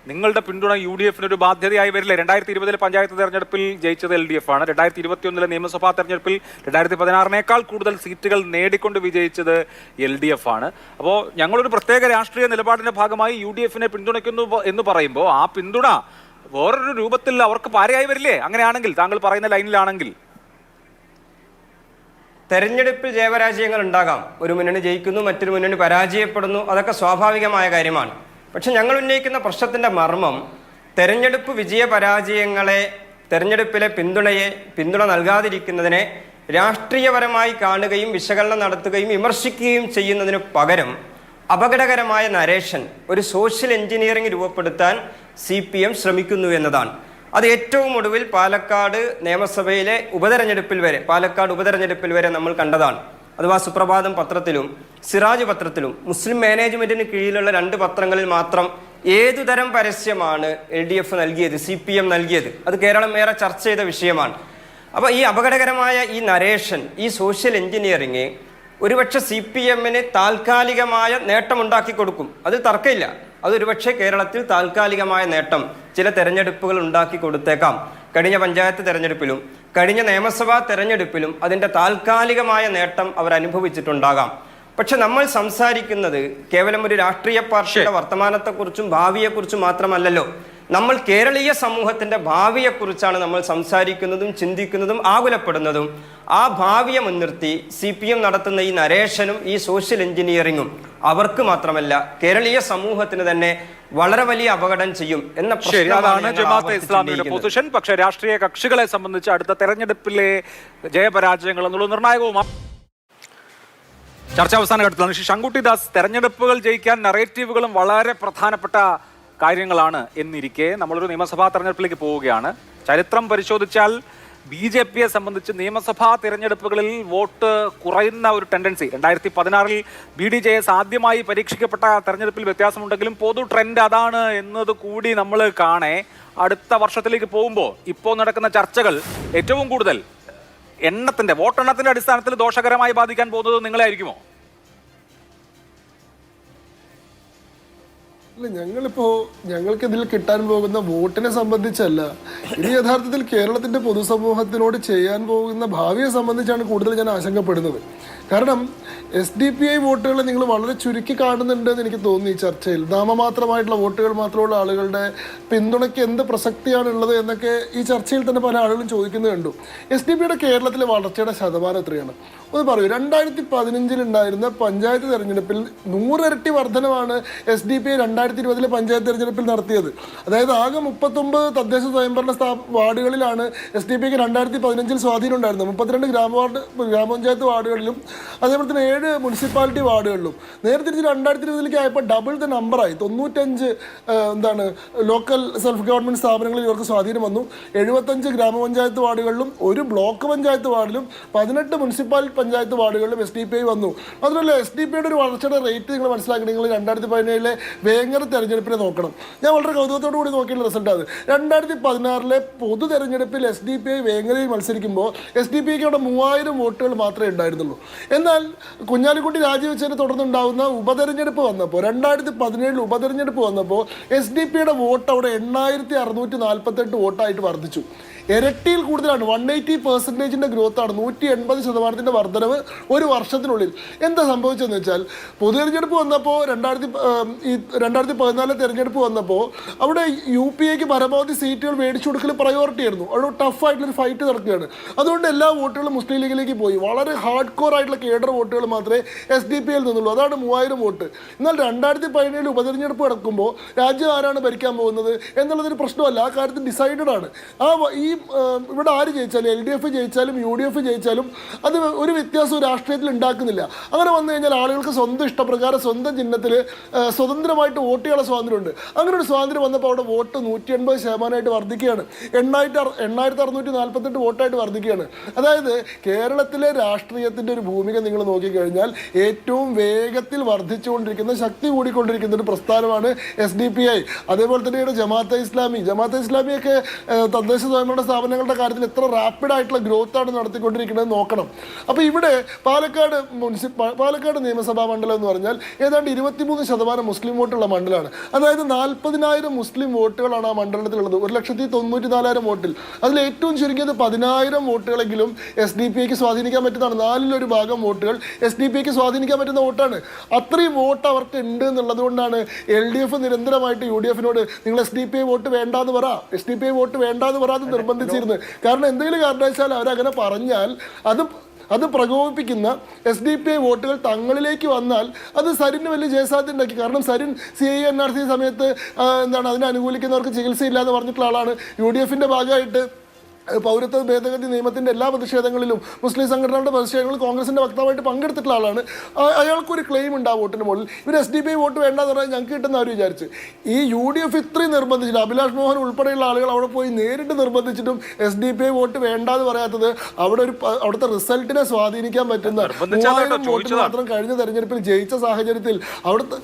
നിങ്ങളുടെ പിന്തുണ UDF-ന് ഒരു ബാധ്യതയായി വരില്ലേ? 2020 പഞ്ചായത്ത് തെരഞ്ഞെടുപ്പിൽ ജയിച്ചത് LDF ആണ്. 2021 നിയമസഭാ തെരഞ്ഞെടുപ്പിൽ 2016 കൂടുതൽ സീറ്റുകൾ നേടിക്കൊണ്ട് വിജയിച്ചത് LDF ആണ്. അപ്പോൾ ഞങ്ങളൊരു പ്രത്യേക രാഷ്ട്രീയ നിലപാടിന്റെ ഭാഗമായി UDF-നെ പിന്തുണയ്ക്കുന്നു എന്ന് പറയുമ്പോൾ ആ പിന്തുണ വേറൊരു രൂപത്തിൽ അവർക്ക് പാരയായി വരില്ലേ? അങ്ങനെയാണെങ്കിൽ, താങ്കൾ പറയുന്ന ലൈനിലാണെങ്കിൽ തെരഞ്ഞെടുപ്പിൽ ജയപരാജയങ്ങൾ ഉണ്ടാകാം. ഒരു മുന്നണി ജയിക്കുന്നു, മറ്റൊരു മുന്നണി പരാജയപ്പെടുന്നു, അതൊക്കെ സ്വാഭാവികമായ കാര്യമാണ്. പക്ഷെ ഞങ്ങൾ ഉന്നയിക്കുന്ന പ്രശ്നത്തിൻ്റെ മർമ്മം തെരഞ്ഞെടുപ്പ് വിജയപരാജയങ്ങളെ, തെരഞ്ഞെടുപ്പിലെ പിന്തുണ നൽകാതിരിക്കുന്നതിനെ രാഷ്ട്രീയപരമായി കാണുകയും വിശകലനം നടത്തുകയും വിമർശിക്കുകയും ചെയ്യുന്നതിന് പകരം അപകടകരമായ നരേഷൻ, ഒരു സോഷ്യൽ എഞ്ചിനീയറിംഗ് രൂപപ്പെടുത്താൻ CPM ശ്രമിക്കുന്നു എന്നതാണ്. അത് ഏറ്റവും ഒടുവിൽ പാലക്കാട് നിയമസഭയിലെ പാലക്കാട് ഉപതെരഞ്ഞെടുപ്പിൽ വരെ നമ്മൾ കണ്ടതാണ്. അഥവാ സുപ്രഭാതം പത്രത്തിലും സിറാജ് പത്രത്തിലും മുസ്ലിം മാനേജ്മെന്റിന് കീഴിലുള്ള 2 പത്രങ്ങളിൽ മാത്രം ഏതുതരം പരസ്യമാണ് LDF നൽകിയത്, CPM നൽകിയത്. അത് കേരളം ഏറെ ചർച്ച ചെയ്ത വിഷയമാണ്. അപ്പോൾ ഈ അപകടകരമായ ഈ നരേഷൻ, ഈ സോഷ്യൽ എഞ്ചിനീയറിംഗ് ഒരുപക്ഷെ CPM-ന് താൽക്കാലികമായ നേട്ടമുണ്ടാക്കി കൊടുക്കും, അത് തർക്കമില്ല. അതൊരുപക്ഷെ കേരളത്തിൽ താൽക്കാലികമായ നേട്ടം ചില തെരഞ്ഞെടുപ്പുകൾ ഉണ്ടാക്കി കൊടുത്തേക്കാം. കഴിഞ്ഞ പഞ്ചായത്ത് തെരഞ്ഞെടുപ്പിലും കഴിഞ്ഞ നിയമസഭാ തെരഞ്ഞെടുപ്പിലും അതിൻ്റെ താൽക്കാലികമായ നേട്ടം അവർ അനുഭവിച്ചിട്ടുണ്ടാകാം. പക്ഷെ നമ്മൾ സംസാരിക്കുന്നത് കേവലം ഒരു രാഷ്ട്രീയ പാർട്ടിയുടെ വർത്തമാനത്തെക്കുറിച്ചും ഭാവിയെക്കുറിച്ചും മാത്രമല്ലല്ലോ. നമ്മൾ കേരളീയ സമൂഹത്തിന്റെ ഭാവിയെക്കുറിച്ചാണ് നമ്മൾ സംസാരിക്കുന്നതും ചിന്തിക്കുന്നതും ആകുലപ്പെടുന്നതും. ആ ഭാവിയെ മുൻനിർത്തി CPM നടത്തുന്ന ഈ നരേഷനും ഈ സോഷ്യൽ എഞ്ചിനീയറിങ്ങും അവർക്ക് മാത്രമല്ല കേരളീയ സമൂഹത്തിന് തന്നെ വളരെ വലിയ അപകടം ചെയ്യും എന്ന അതാണ് ജമാഅത്തെ ഇസ്ലാമിയുടെ പൊസിഷൻ. പക്ഷേ രാഷ്ട്രീയ കക്ഷികളെ സംബന്ധിച്ച് അടുത്ത തെരഞ്ഞെടുപ്പിലെ ജയപരാജയങ്ങൾ എന്നുള്ളത് നിർണായകവുമാണ്. ചർച്ച അവസാന ഘട്ടത്തിലാണ്. ശ്രീ ശങ്കുട്ടിദാസ്, തെരഞ്ഞെടുപ്പുകൾ ജയിക്കാൻ നറേറ്റീവുകളും വളരെ പ്രധാനപ്പെട്ട കാര്യങ്ങളാണ് എന്നിരിക്കെ നമ്മളൊരു നിയമസഭാ തെരഞ്ഞെടുപ്പിലേക്ക് പോവുകയാണ്. ചരിത്രം പരിശോധിച്ചാൽ BJPയെ സംബന്ധിച്ച് നിയമസഭാ തിരഞ്ഞെടുപ്പുകളിൽ വോട്ട് കുറയുന്ന ഒരു ടെൻഡൻസി 2016 BDJS ആദ്യമായി പരീക്ഷിക്കപ്പെട്ട തെരഞ്ഞെടുപ്പിൽ വ്യത്യാസമുണ്ടെങ്കിലും പൊതു ട്രെൻഡ് അതാണ് എന്നത് കൂടി നമ്മൾ കാണേ അടുത്ത വർഷത്തിലേക്ക് പോകുമ്പോൾ ഇപ്പോൾ നടക്കുന്ന ചർച്ചകൾ ഏറ്റവും കൂടുതൽ വോട്ടെണ്ണത്തിന്റെ അടിസ്ഥാനത്തിൽ ദോഷകരമായി ബാധിക്കാൻ പോകുന്നത് നിങ്ങളെ ആയിരിക്കുമോ? അല്ല, ഞങ്ങൾക്ക് ഇതിൽ കിട്ടാൻ പോകുന്ന വോട്ടിനെ സംബന്ധിച്ചല്ല, ഇത് യഥാർത്ഥത്തിൽ കേരളത്തിന്റെ പൊതുസമൂഹത്തിനോട് ചെയ്യാൻ പോകുന്ന ഭാവിയെ സംബന്ധിച്ചാണ് കൂടുതൽ ഞാൻ ആശങ്കപ്പെടുന്നത്. കാരണം SDPI വോട്ടുകൾ നിങ്ങൾ വളരെ ചുരുക്കി കാണുന്നുണ്ടെന്ന് എനിക്ക് തോന്നി. ഈ ചർച്ചയിൽ നാമമാത്രമായിട്ടുള്ള വോട്ടുകൾ മാത്രമുള്ള ആളുകളുടെ പിന്തുണയ്ക്ക് എന്ത് പ്രസക്തിയാണുള്ളത് എന്നൊക്കെ ഈ ചർച്ചയിൽ തന്നെ പല ആളുകളും ചോദിക്കുന്നത് കണ്ടു. SDPIയുടെ കേരളത്തിലെ വളർച്ചയുടെ ശതമാനം എത്രയാണ് ഒന്ന് പറയൂ. 2015 ഉണ്ടായിരുന്ന പഞ്ചായത്ത് തെരഞ്ഞെടുപ്പിൽ 100 ഇരട്ടി വർധനമാണ് SDPI 2020 പഞ്ചായത്ത് തെരഞ്ഞെടുപ്പിൽ നടത്തിയത്. അതായത് ആകെ 39 തദ്ദേശ സ്വയംഭരണ വാർഡുകളിലാണ് SDPIക്ക് 2015 സ്വാധീനം ഉണ്ടായിരുന്നത്. 32 ഗ്രാമപഞ്ചായത്ത് വാർഡുകളിലും അതേപോലെ തന്നെ 7 മുനിസിപ്പാലിറ്റി വാർഡുകളിലും. നേരെ തിരിച്ച് 2020 ആയപ്പോൾ ഡബിൾ ദ നമ്പറായി. 95 ലോക്കൽ സെൽഫ് ഗവൺമെന്റ് സ്ഥാപനങ്ങളിൽ ഇവർക്ക് സ്വാധീനം വന്നു. 75 ഗ്രാമപഞ്ചായത്ത് വാർഡുകളിലും 1 ബ്ലോക്ക് പഞ്ചായത്ത് വാർഡിലും 18 മുനിസിപ്പാലിറ്റി പഞ്ചായത്ത് വാർഡുകളിലും SDPI വന്നു. അതുപോലെ SDPIയുടെ ഒരു വളർച്ചയുടെ റേറ്റ് നിങ്ങൾ മനസ്സിലാക്കി. നിങ്ങൾ 2017 വേങ്ങര തെരഞ്ഞെടുപ്പിനെ നോക്കണം. ഞാൻ വളരെ കൗതുകത്തോടു കൂടി നോക്കിയുള്ള റിസൾട്ടാണ്. 2016 പൊതു തെരഞ്ഞെടുപ്പിൽ SDPI വേങ്ങരയിൽ മത്സരിക്കുമ്പോൾ SDPIക്ക് അവിടെ 3000 വോട്ടുകൾ മാത്രമേ ഉണ്ടായിരുന്നുള്ളൂ. എന്നാൽ കുഞ്ഞാലിക്കുട്ടി രാജിവെച്ചതിനെ തുടർന്നുണ്ടാകുന്ന ഉപതെരഞ്ഞെടുപ്പ് വന്നപ്പോൾ 2017 ഉപതെരഞ്ഞെടുപ്പ് വന്നപ്പോൾ SDPIയുടെ വോട്ട് അവിടെ 8648 വോട്ടായിട്ട് വർദ്ധിച്ചു. ഇരട്ടിയിൽ കൂടുതലാണ്. 180% ഗ്രോത്താണ്. 180% വർധനവ് ഒരു വർഷത്തിനുള്ളിൽ. എന്താ സംഭവിച്ചതെന്ന് വെച്ചാൽ പൊതുതെരഞ്ഞെടുപ്പ് വന്നപ്പോൾ 2014 തെരഞ്ഞെടുപ്പ് വന്നപ്പോൾ അവിടെ UPAക്ക് പരമാവധി സീറ്റുകൾ മേടിച്ചു കൊടുക്കൽ പ്രയോറിറ്റി ആയിരുന്നു. അവിടെ ടഫായിട്ടുള്ളൊരു ഫൈറ്റ് നടക്കുകയാണ്. അതുകൊണ്ട് എല്ലാ വോട്ടുകളും മുസ്ലിം ലീഗിലേക്ക് പോയി. വളരെ ഹാർഡ് കോർ ആയിട്ടുള്ള കേഡർ വോട്ടുകൾ മാത്രമേ SDPIയിൽ നിന്നുള്ളൂ. അതാണ് 3000 വോട്ട്. എന്നാൽ 2017 ഉപതെരഞ്ഞെടുപ്പ് നടക്കുമ്പോൾ രാജ്യം ആരാണ് ഭരിക്കാൻ പോകുന്നത് എന്നുള്ളതൊരു പ്രശ്നമല്ല. ആ കാര്യത്തിൽ ഡിസൈഡഡ് ആണ്. ഇവിടെ ആര് ജയിച്ചാലും LDF ജയിച്ചാലും UDF ജയിച്ചാലും അത് ഒരു വ്യത്യാസവും രാഷ്ട്രീയത്തിൽ ഉണ്ടാക്കുന്നില്ല. അങ്ങനെ വന്നു കഴിഞ്ഞാൽ ആളുകൾക്ക് സ്വന്തം ഇഷ്ടപ്രകാരം സ്വന്തം ചിഹ്നത്തിൽ സ്വതന്ത്രമായിട്ട് വോട്ട് ചെയ്യാനുള്ള സ്വാതന്ത്ര്യമുണ്ട്. അങ്ങനെ ഒരു സ്വാതന്ത്ര്യം വന്നപ്പോൾ അവിടെ വോട്ട് 180% വർദ്ധിക്കുകയാണ്. 8648 വോട്ടായിട്ട് വർദ്ധിക്കുകയാണ്. അതായത് കേരളത്തിലെ രാഷ്ട്രീയത്തിൻ്റെ ഒരു ഭൂമിക നിങ്ങൾ നോക്കിക്കഴിഞ്ഞാൽ ഏറ്റവും വേഗത്തിൽ വർദ്ധിച്ചുകൊണ്ടിരിക്കുന്ന, ശക്തി കൂടിക്കൊണ്ടിരിക്കുന്ന ഒരു പ്രസ്ഥാനമാണ് SDPI. അതേപോലെ തന്നെയാണ് ജമാഅത്തെ ഇസ്ലാമിയൊക്കെ തദ്ദേശ സ്വയംഭരണ സ്ഥാപനങ്ങളുടെ കാര്യത്തിൽ എത്ര റാപ്പിഡായിട്ടുള്ള ഗ്രോത്താണ് നടത്തിക്കൊണ്ടിരിക്കുന്നത് നോക്കണം. അപ്പോൾ ഇവിടെ പാലക്കാട് നിയമസഭാ മണ്ഡലം എന്ന് പറഞ്ഞാൽ ഏതാണ്ട് 23% മുസ്ലിം വോട്ടുള്ള മണ്ഡലമാണ്. അതായത് 40,000 മുസ്ലിം വോട്ടുകളാണ് ആ മണ്ഡലത്തിലുള്ളത്. 1,94,000 വോട്ടിൽ അതിൽ ഏറ്റവും ചുരുങ്ങിയത് 10,000 വോട്ടുകളെങ്കിലും SDPIക്ക് സ്വാധീനിക്കാൻ പറ്റുന്നതാണ്. 4 ഭാഗം വോട്ടുകൾ SDPIക്ക് സ്വാധീനിക്കാൻ പറ്റുന്ന വോട്ടാണ്. അത്രയും വോട്ട് അവർക്ക് ഉണ്ട് എന്നുള്ളത് കൊണ്ടാണ് LDF നിരന്തരമായിട്ട് UDFനോട് നിങ്ങൾ SDPI വോട്ട് വേണ്ടാന്ന് പറ എന്ന് നിർബന്ധിച്ചിരുന്നത്. കാരണം എന്തെങ്കിലും കാരണവശാൽ അവരങ്ങനെ പറഞ്ഞാൽ അത് പ്രകോപിപ്പിക്കുന്ന SDPI വോട്ടുകൾ തങ്ങളിലേക്ക് വന്നാൽ അത് സരിന് വലിയ ജയസാധ്യത ഉണ്ടാക്കി. കാരണം സരിൻ CAA NRC സമയത്ത് അതിനെ അനുകൂലിക്കുന്നവർക്ക് ചികിത്സയില്ല എന്ന് പറഞ്ഞിട്ടുള്ള ആളാണ്. UDFന്റെ ഭാഗമായിട്ട് പൗരത്വ ഭേദഗതി നിയമത്തിൻ്റെ എല്ലാ പ്രതിഷേധങ്ങളിലും മുസ്ലിം സംഘടനകളുടെ പ്രതിഷേധങ്ങളിൽ കോൺഗ്രസിൻ്റെ വക്താവായിട്ട് പങ്കെടുത്തിട്ടുള്ള ആളാണ്. അയാൾക്കൊരു ക്ലെയിം ഉണ്ട് ആ വോട്ടിന് മുകളിൽ. ഇവർ SDPI വോട്ട് വേണ്ടെന്ന് പറഞ്ഞാൽ ഞങ്ങൾക്ക് കിട്ടുന്ന അവർ വിചാരിച്ച് ഈ UDF ഇത്രയും നിർബന്ധിച്ചിട്ട് അഭിലാഷ് മോഹൻ ഉൾപ്പെടെയുള്ള ആളുകൾ അവിടെ പോയി നേരിട്ട് നിർബന്ധിച്ചിട്ടും SDPI വോട്ട് വേണ്ടാന്ന് പറയാത്തത് അവിടുത്തെ റിസൾട്ടിനെ സ്വാധീനിക്കാൻ പറ്റുന്ന 3000 വോട്ടിന് മാത്രം കഴിഞ്ഞ തെരഞ്ഞെടുപ്പിൽ ജയിച്ച സാഹചര്യത്തിൽ അവിടുത്തെ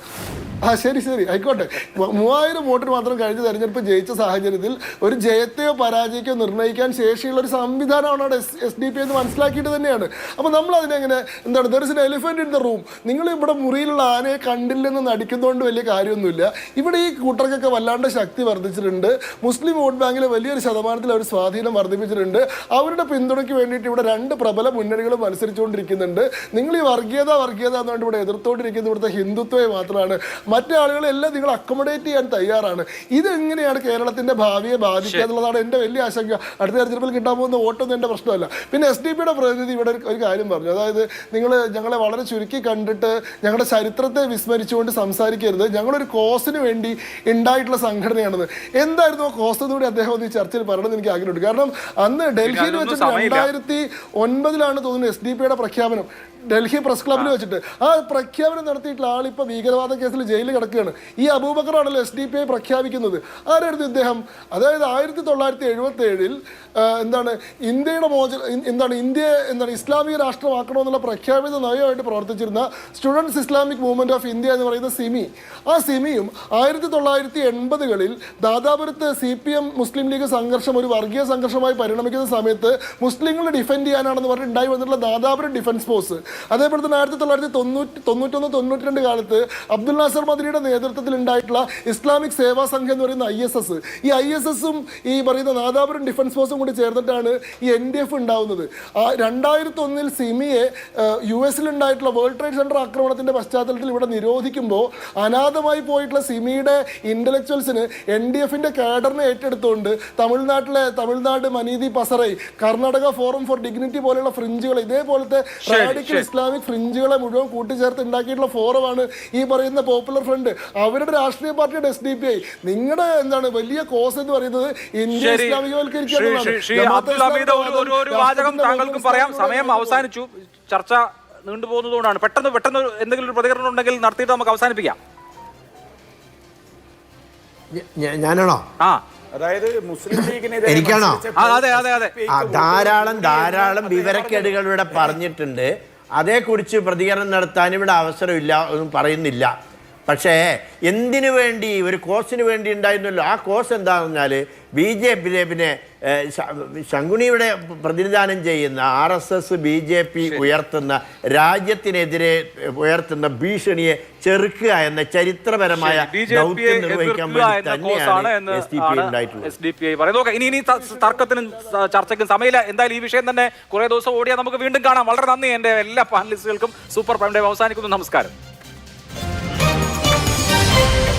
ശരി ആയിക്കോട്ടെ. 3000 വോട്ടിന് മാത്രം കഴിഞ്ഞ തെരഞ്ഞെടുപ്പ് ജയിച്ച സാഹചര്യത്തിൽ ഒരു ജയത്തെയോ പരാജയത്തെയോ നിർണ്ണയിക്കാൻ ശേഷിയുള്ള ഒരു സംവിധാനമാണ് അവിടെ SDP എന്ന് മനസ്സിലാക്കിയിട്ട് തന്നെയാണ്. അപ്പോൾ നമ്മൾ അതിനെങ്ങനെ എന്താണ് there is an elephant in the room. നിങ്ങൾ ഇവിടെ മുറിയിലുള്ള ആനയെ കണ്ടില്ലെന്ന് നടിക്കുന്നതുകൊണ്ട് വലിയ കാര്യമൊന്നുമില്ല. ഇവിടെ ഈ കൂട്ടർക്കൊക്കെ വല്ലാണ്ട് ശക്തി വർദ്ധിച്ചിട്ടുണ്ട്. മുസ്ലിം വോട്ട് ബാങ്കിൽ വലിയൊരു ശതമാനത്തിൽ അവർ സ്വാധീനം വർദ്ധിപ്പിച്ചിട്ടുണ്ട്. അവരുടെ പിന്തുണയ്ക്ക് വേണ്ടിയിട്ട് ഇവിടെ 2 പ്രബല മുന്നണികളും മത്സരിച്ചുകൊണ്ടിരിക്കുന്നുണ്ട്. നിങ്ങൾ ഈ വർഗീയത എന്ന് പറഞ്ഞിട്ട് ഇവിടെ എതിർത്തോണ്ടിരിക്കുന്നത് ഇവിടുത്തെ ഹിന്ദുത്വയെ മാത്രമാണ്. മറ്റു ആളുകളെല്ലാം നിങ്ങൾ അക്കോമഡേറ്റ് ചെയ്യാൻ തയ്യാറാണ്. ഇതെങ്ങനെയാണ് കേരളത്തിന്റെ ഭാവിയെ ബാധിക്കുക എന്നുള്ളതാണ് എൻ്റെ വലിയ ആശങ്ക. അടുത്ത തെരഞ്ഞെടുപ്പിൽ കിട്ടാൻ പോകുന്ന വോട്ടൊന്നും എൻ്റെ പ്രശ്നമല്ല. പിന്നെ SDP-യുടെ പ്രതിനിധി ഇവിടെ ഒരു കാര്യം പറഞ്ഞു, അതായത് നിങ്ങൾ ഞങ്ങളെ വളരെ ചുരുക്കി കണ്ടിട്ട് ഞങ്ങളുടെ ചരിത്രത്തെ വിസ്മരിച്ചുകൊണ്ട് സംസാരിക്കരുത്, ഞങ്ങളൊരു കോസിന് വേണ്ടി ഉണ്ടായിട്ടുള്ള സംഘടനയാണെന്ന്. എന്തായിരുന്നു ആ കോസ് എന്നുകൂടി അദ്ദേഹം ഈ ചർച്ചയിൽ പറയണമെന്ന് എനിക്ക് ആഗ്രഹമുണ്ട്. കാരണം അന്ന് ഡൽഹിയിൽ വെച്ചിട്ട് 2009 തോന്നുന്നു SDP-യുടെ പ്രഖ്യാപനം ഡൽഹി പ്രസ് ക്ലബിൽ വെച്ചിട്ട് ആ പ്രഖ്യാപനം നടത്തിയിട്ടുള്ള ആളിപ്പോൾ ഭീകരവാദ കേസിൽ ജയിലിൽ കിടക്കുകയാണ്. ഈ അബൂബക്കറാണല്ലോ SDP പ്രഖ്യാപിക്കുന്നത്. ആരായിരുന്നു ഇദ്ദേഹം? അതായത് 1977 ഇന്ത്യ ഇസ്ലാമിക രാഷ്ട്രമാക്കണമെന്നുള്ള പ്രഖ്യാപിത നയമായിട്ട് പ്രവർത്തിച്ചിരുന്ന students Islamic movement of India എന്ന് പറയുന്ന സിമി, ആ സിമിയും 1980-കളിൽ ദാദാപുരത്ത് CPM മുസ്ലിം ലീഗ് സംഘർഷം ഒരു വർഗീയ സംഘർഷമായി പരിണമിക്കുന്ന സമയത്ത് മുസ്ലിങ്ങളെ ഡിഫെൻഡ് ചെയ്യാനാണെന്ന് പറഞ്ഞ് ഉണ്ടായി വന്നിട്ടുള്ള ദാദാപുരം ഡിഫൻസ് ഫോഴ്സ്, അതേപോലെ തന്നെ 1991-92 കാലത്ത് അബ്ദുൽ നാസർ മദനിയുടെ നേതൃത്വത്തിൽ ഉണ്ടായിട്ടുള്ള ഇസ്ലാമിക് സേവാ സംഘം എന്ന് പറയുന്ന ISS, ഈ ISS-ഉം ഈ പറയുന്ന നാദാപുരം ഡിഫൻസ് ഫോഴ്സും കൂടി ചേർന്നിട്ടാണ് ഈ NDF ഉണ്ടാവുന്നത്. 2001 സിമിയെ US-ൽ ഉണ്ടായിട്ടുള്ള വേൾഡ് ട്രേഡ് സെന്റർ ആക്രമണത്തിന്റെ പശ്ചാത്തലത്തിൽ ഇവിടെ നിരോധിക്കുമ്പോൾ അനാഥമായി പോയിട്ടുള്ള സിമിയുടെ ഇന്റലക്ച്വൽസിന് NDF-ന്റെ കാഡറിനെ ഏറ്റെടുത്തുകൊണ്ട് Tamil Nadu Manithi Pasarai, Karnataka forum for dignity പോലെയുള്ള ഫ്രിഞ്ചുകൾ, ഇതേപോലത്തെ റാഡിക്കൽ ഇസ്ലാമിക് ഫ്രിഞ്ചുകളെ മുഴുവൻ കൂട്ടിച്ചേർത്ത് ഉണ്ടാക്കിയിട്ടുള്ള ഫോറമാണ് ഈ പറയുന്ന പോപ്പുലർ ഫ്രണ്ട്. അവരുടെ രാഷ്ട്രീയ പാർട്ടിയുടെ SDP. നിങ്ങളുടെ വലിയ കോസ് എന്ന് പറയുന്നത് ഇന്ത്യ ഇസ്ലാമികവൽക്കരിക്കുക. ഒരു വാചകം താങ്കൾക്കും പറയാം. സമയം അവസാനിച്ചു, ചർച്ച നീണ്ടുപോകുന്നതുകൊണ്ടാണ്. പെട്ടെന്ന് എന്തെങ്കിലും ഒരു പ്രതികരണം ഉണ്ടെങ്കിൽ നടത്തിയിട്ട് നമുക്ക് അവസാനിപ്പിക്കാം. ഞാനാണോ? അതായത് മുസ്ലിം ലീഗിനെ എനിക്കാണോ? അതെ ധാരാളം വിവരക്കേടുകൾ ഇവിടെ പറഞ്ഞിട്ടുണ്ട്. അതേക്കുറിച്ച് പ്രതികരണം നടത്താൻ ഇവിടെ അവസരമില്ല ഒന്നും പറയുന്നില്ല. പക്ഷേ എന്തിനു വേണ്ടി ഒരു കോസിന് വേണ്ടി ഉണ്ടായിരുന്നല്ലോ. ആ കോസ് എന്താണെന്ന് പറഞ്ഞാൽ BJP പിന്നെ ശങ്കുണിയുടെ പ്രതിനിധാനം ചെയ്യുന്ന RSS BJP ഉയർത്തുന്ന രാജ്യത്തിനെതിരെ ഉയർത്തുന്ന ഭീഷണിയെ ചെറുക്കുക എന്ന ചരിത്രപരമായ ദൗത്യം നിർവഹിക്കാൻ വേണ്ടി തന്നെയാണ് SDP പറയുന്നത്. ഇനി തർക്കത്തിനും ചർച്ചയ്ക്കും സമയമില്ല. എന്തായാലും ഈ വിഷയം തന്നെ കുറെ ദിവസം ഓടിയാൽ നമുക്ക് വീണ്ടും കാണാം. വളരെ നന്ദി എൻ്റെ എല്ലാ പാനലിസ്റ്റുകൾക്കും. സൂപ്പർ പ്രൈം ടൈം അവസാനിക്കുന്നു. നമസ്കാരം.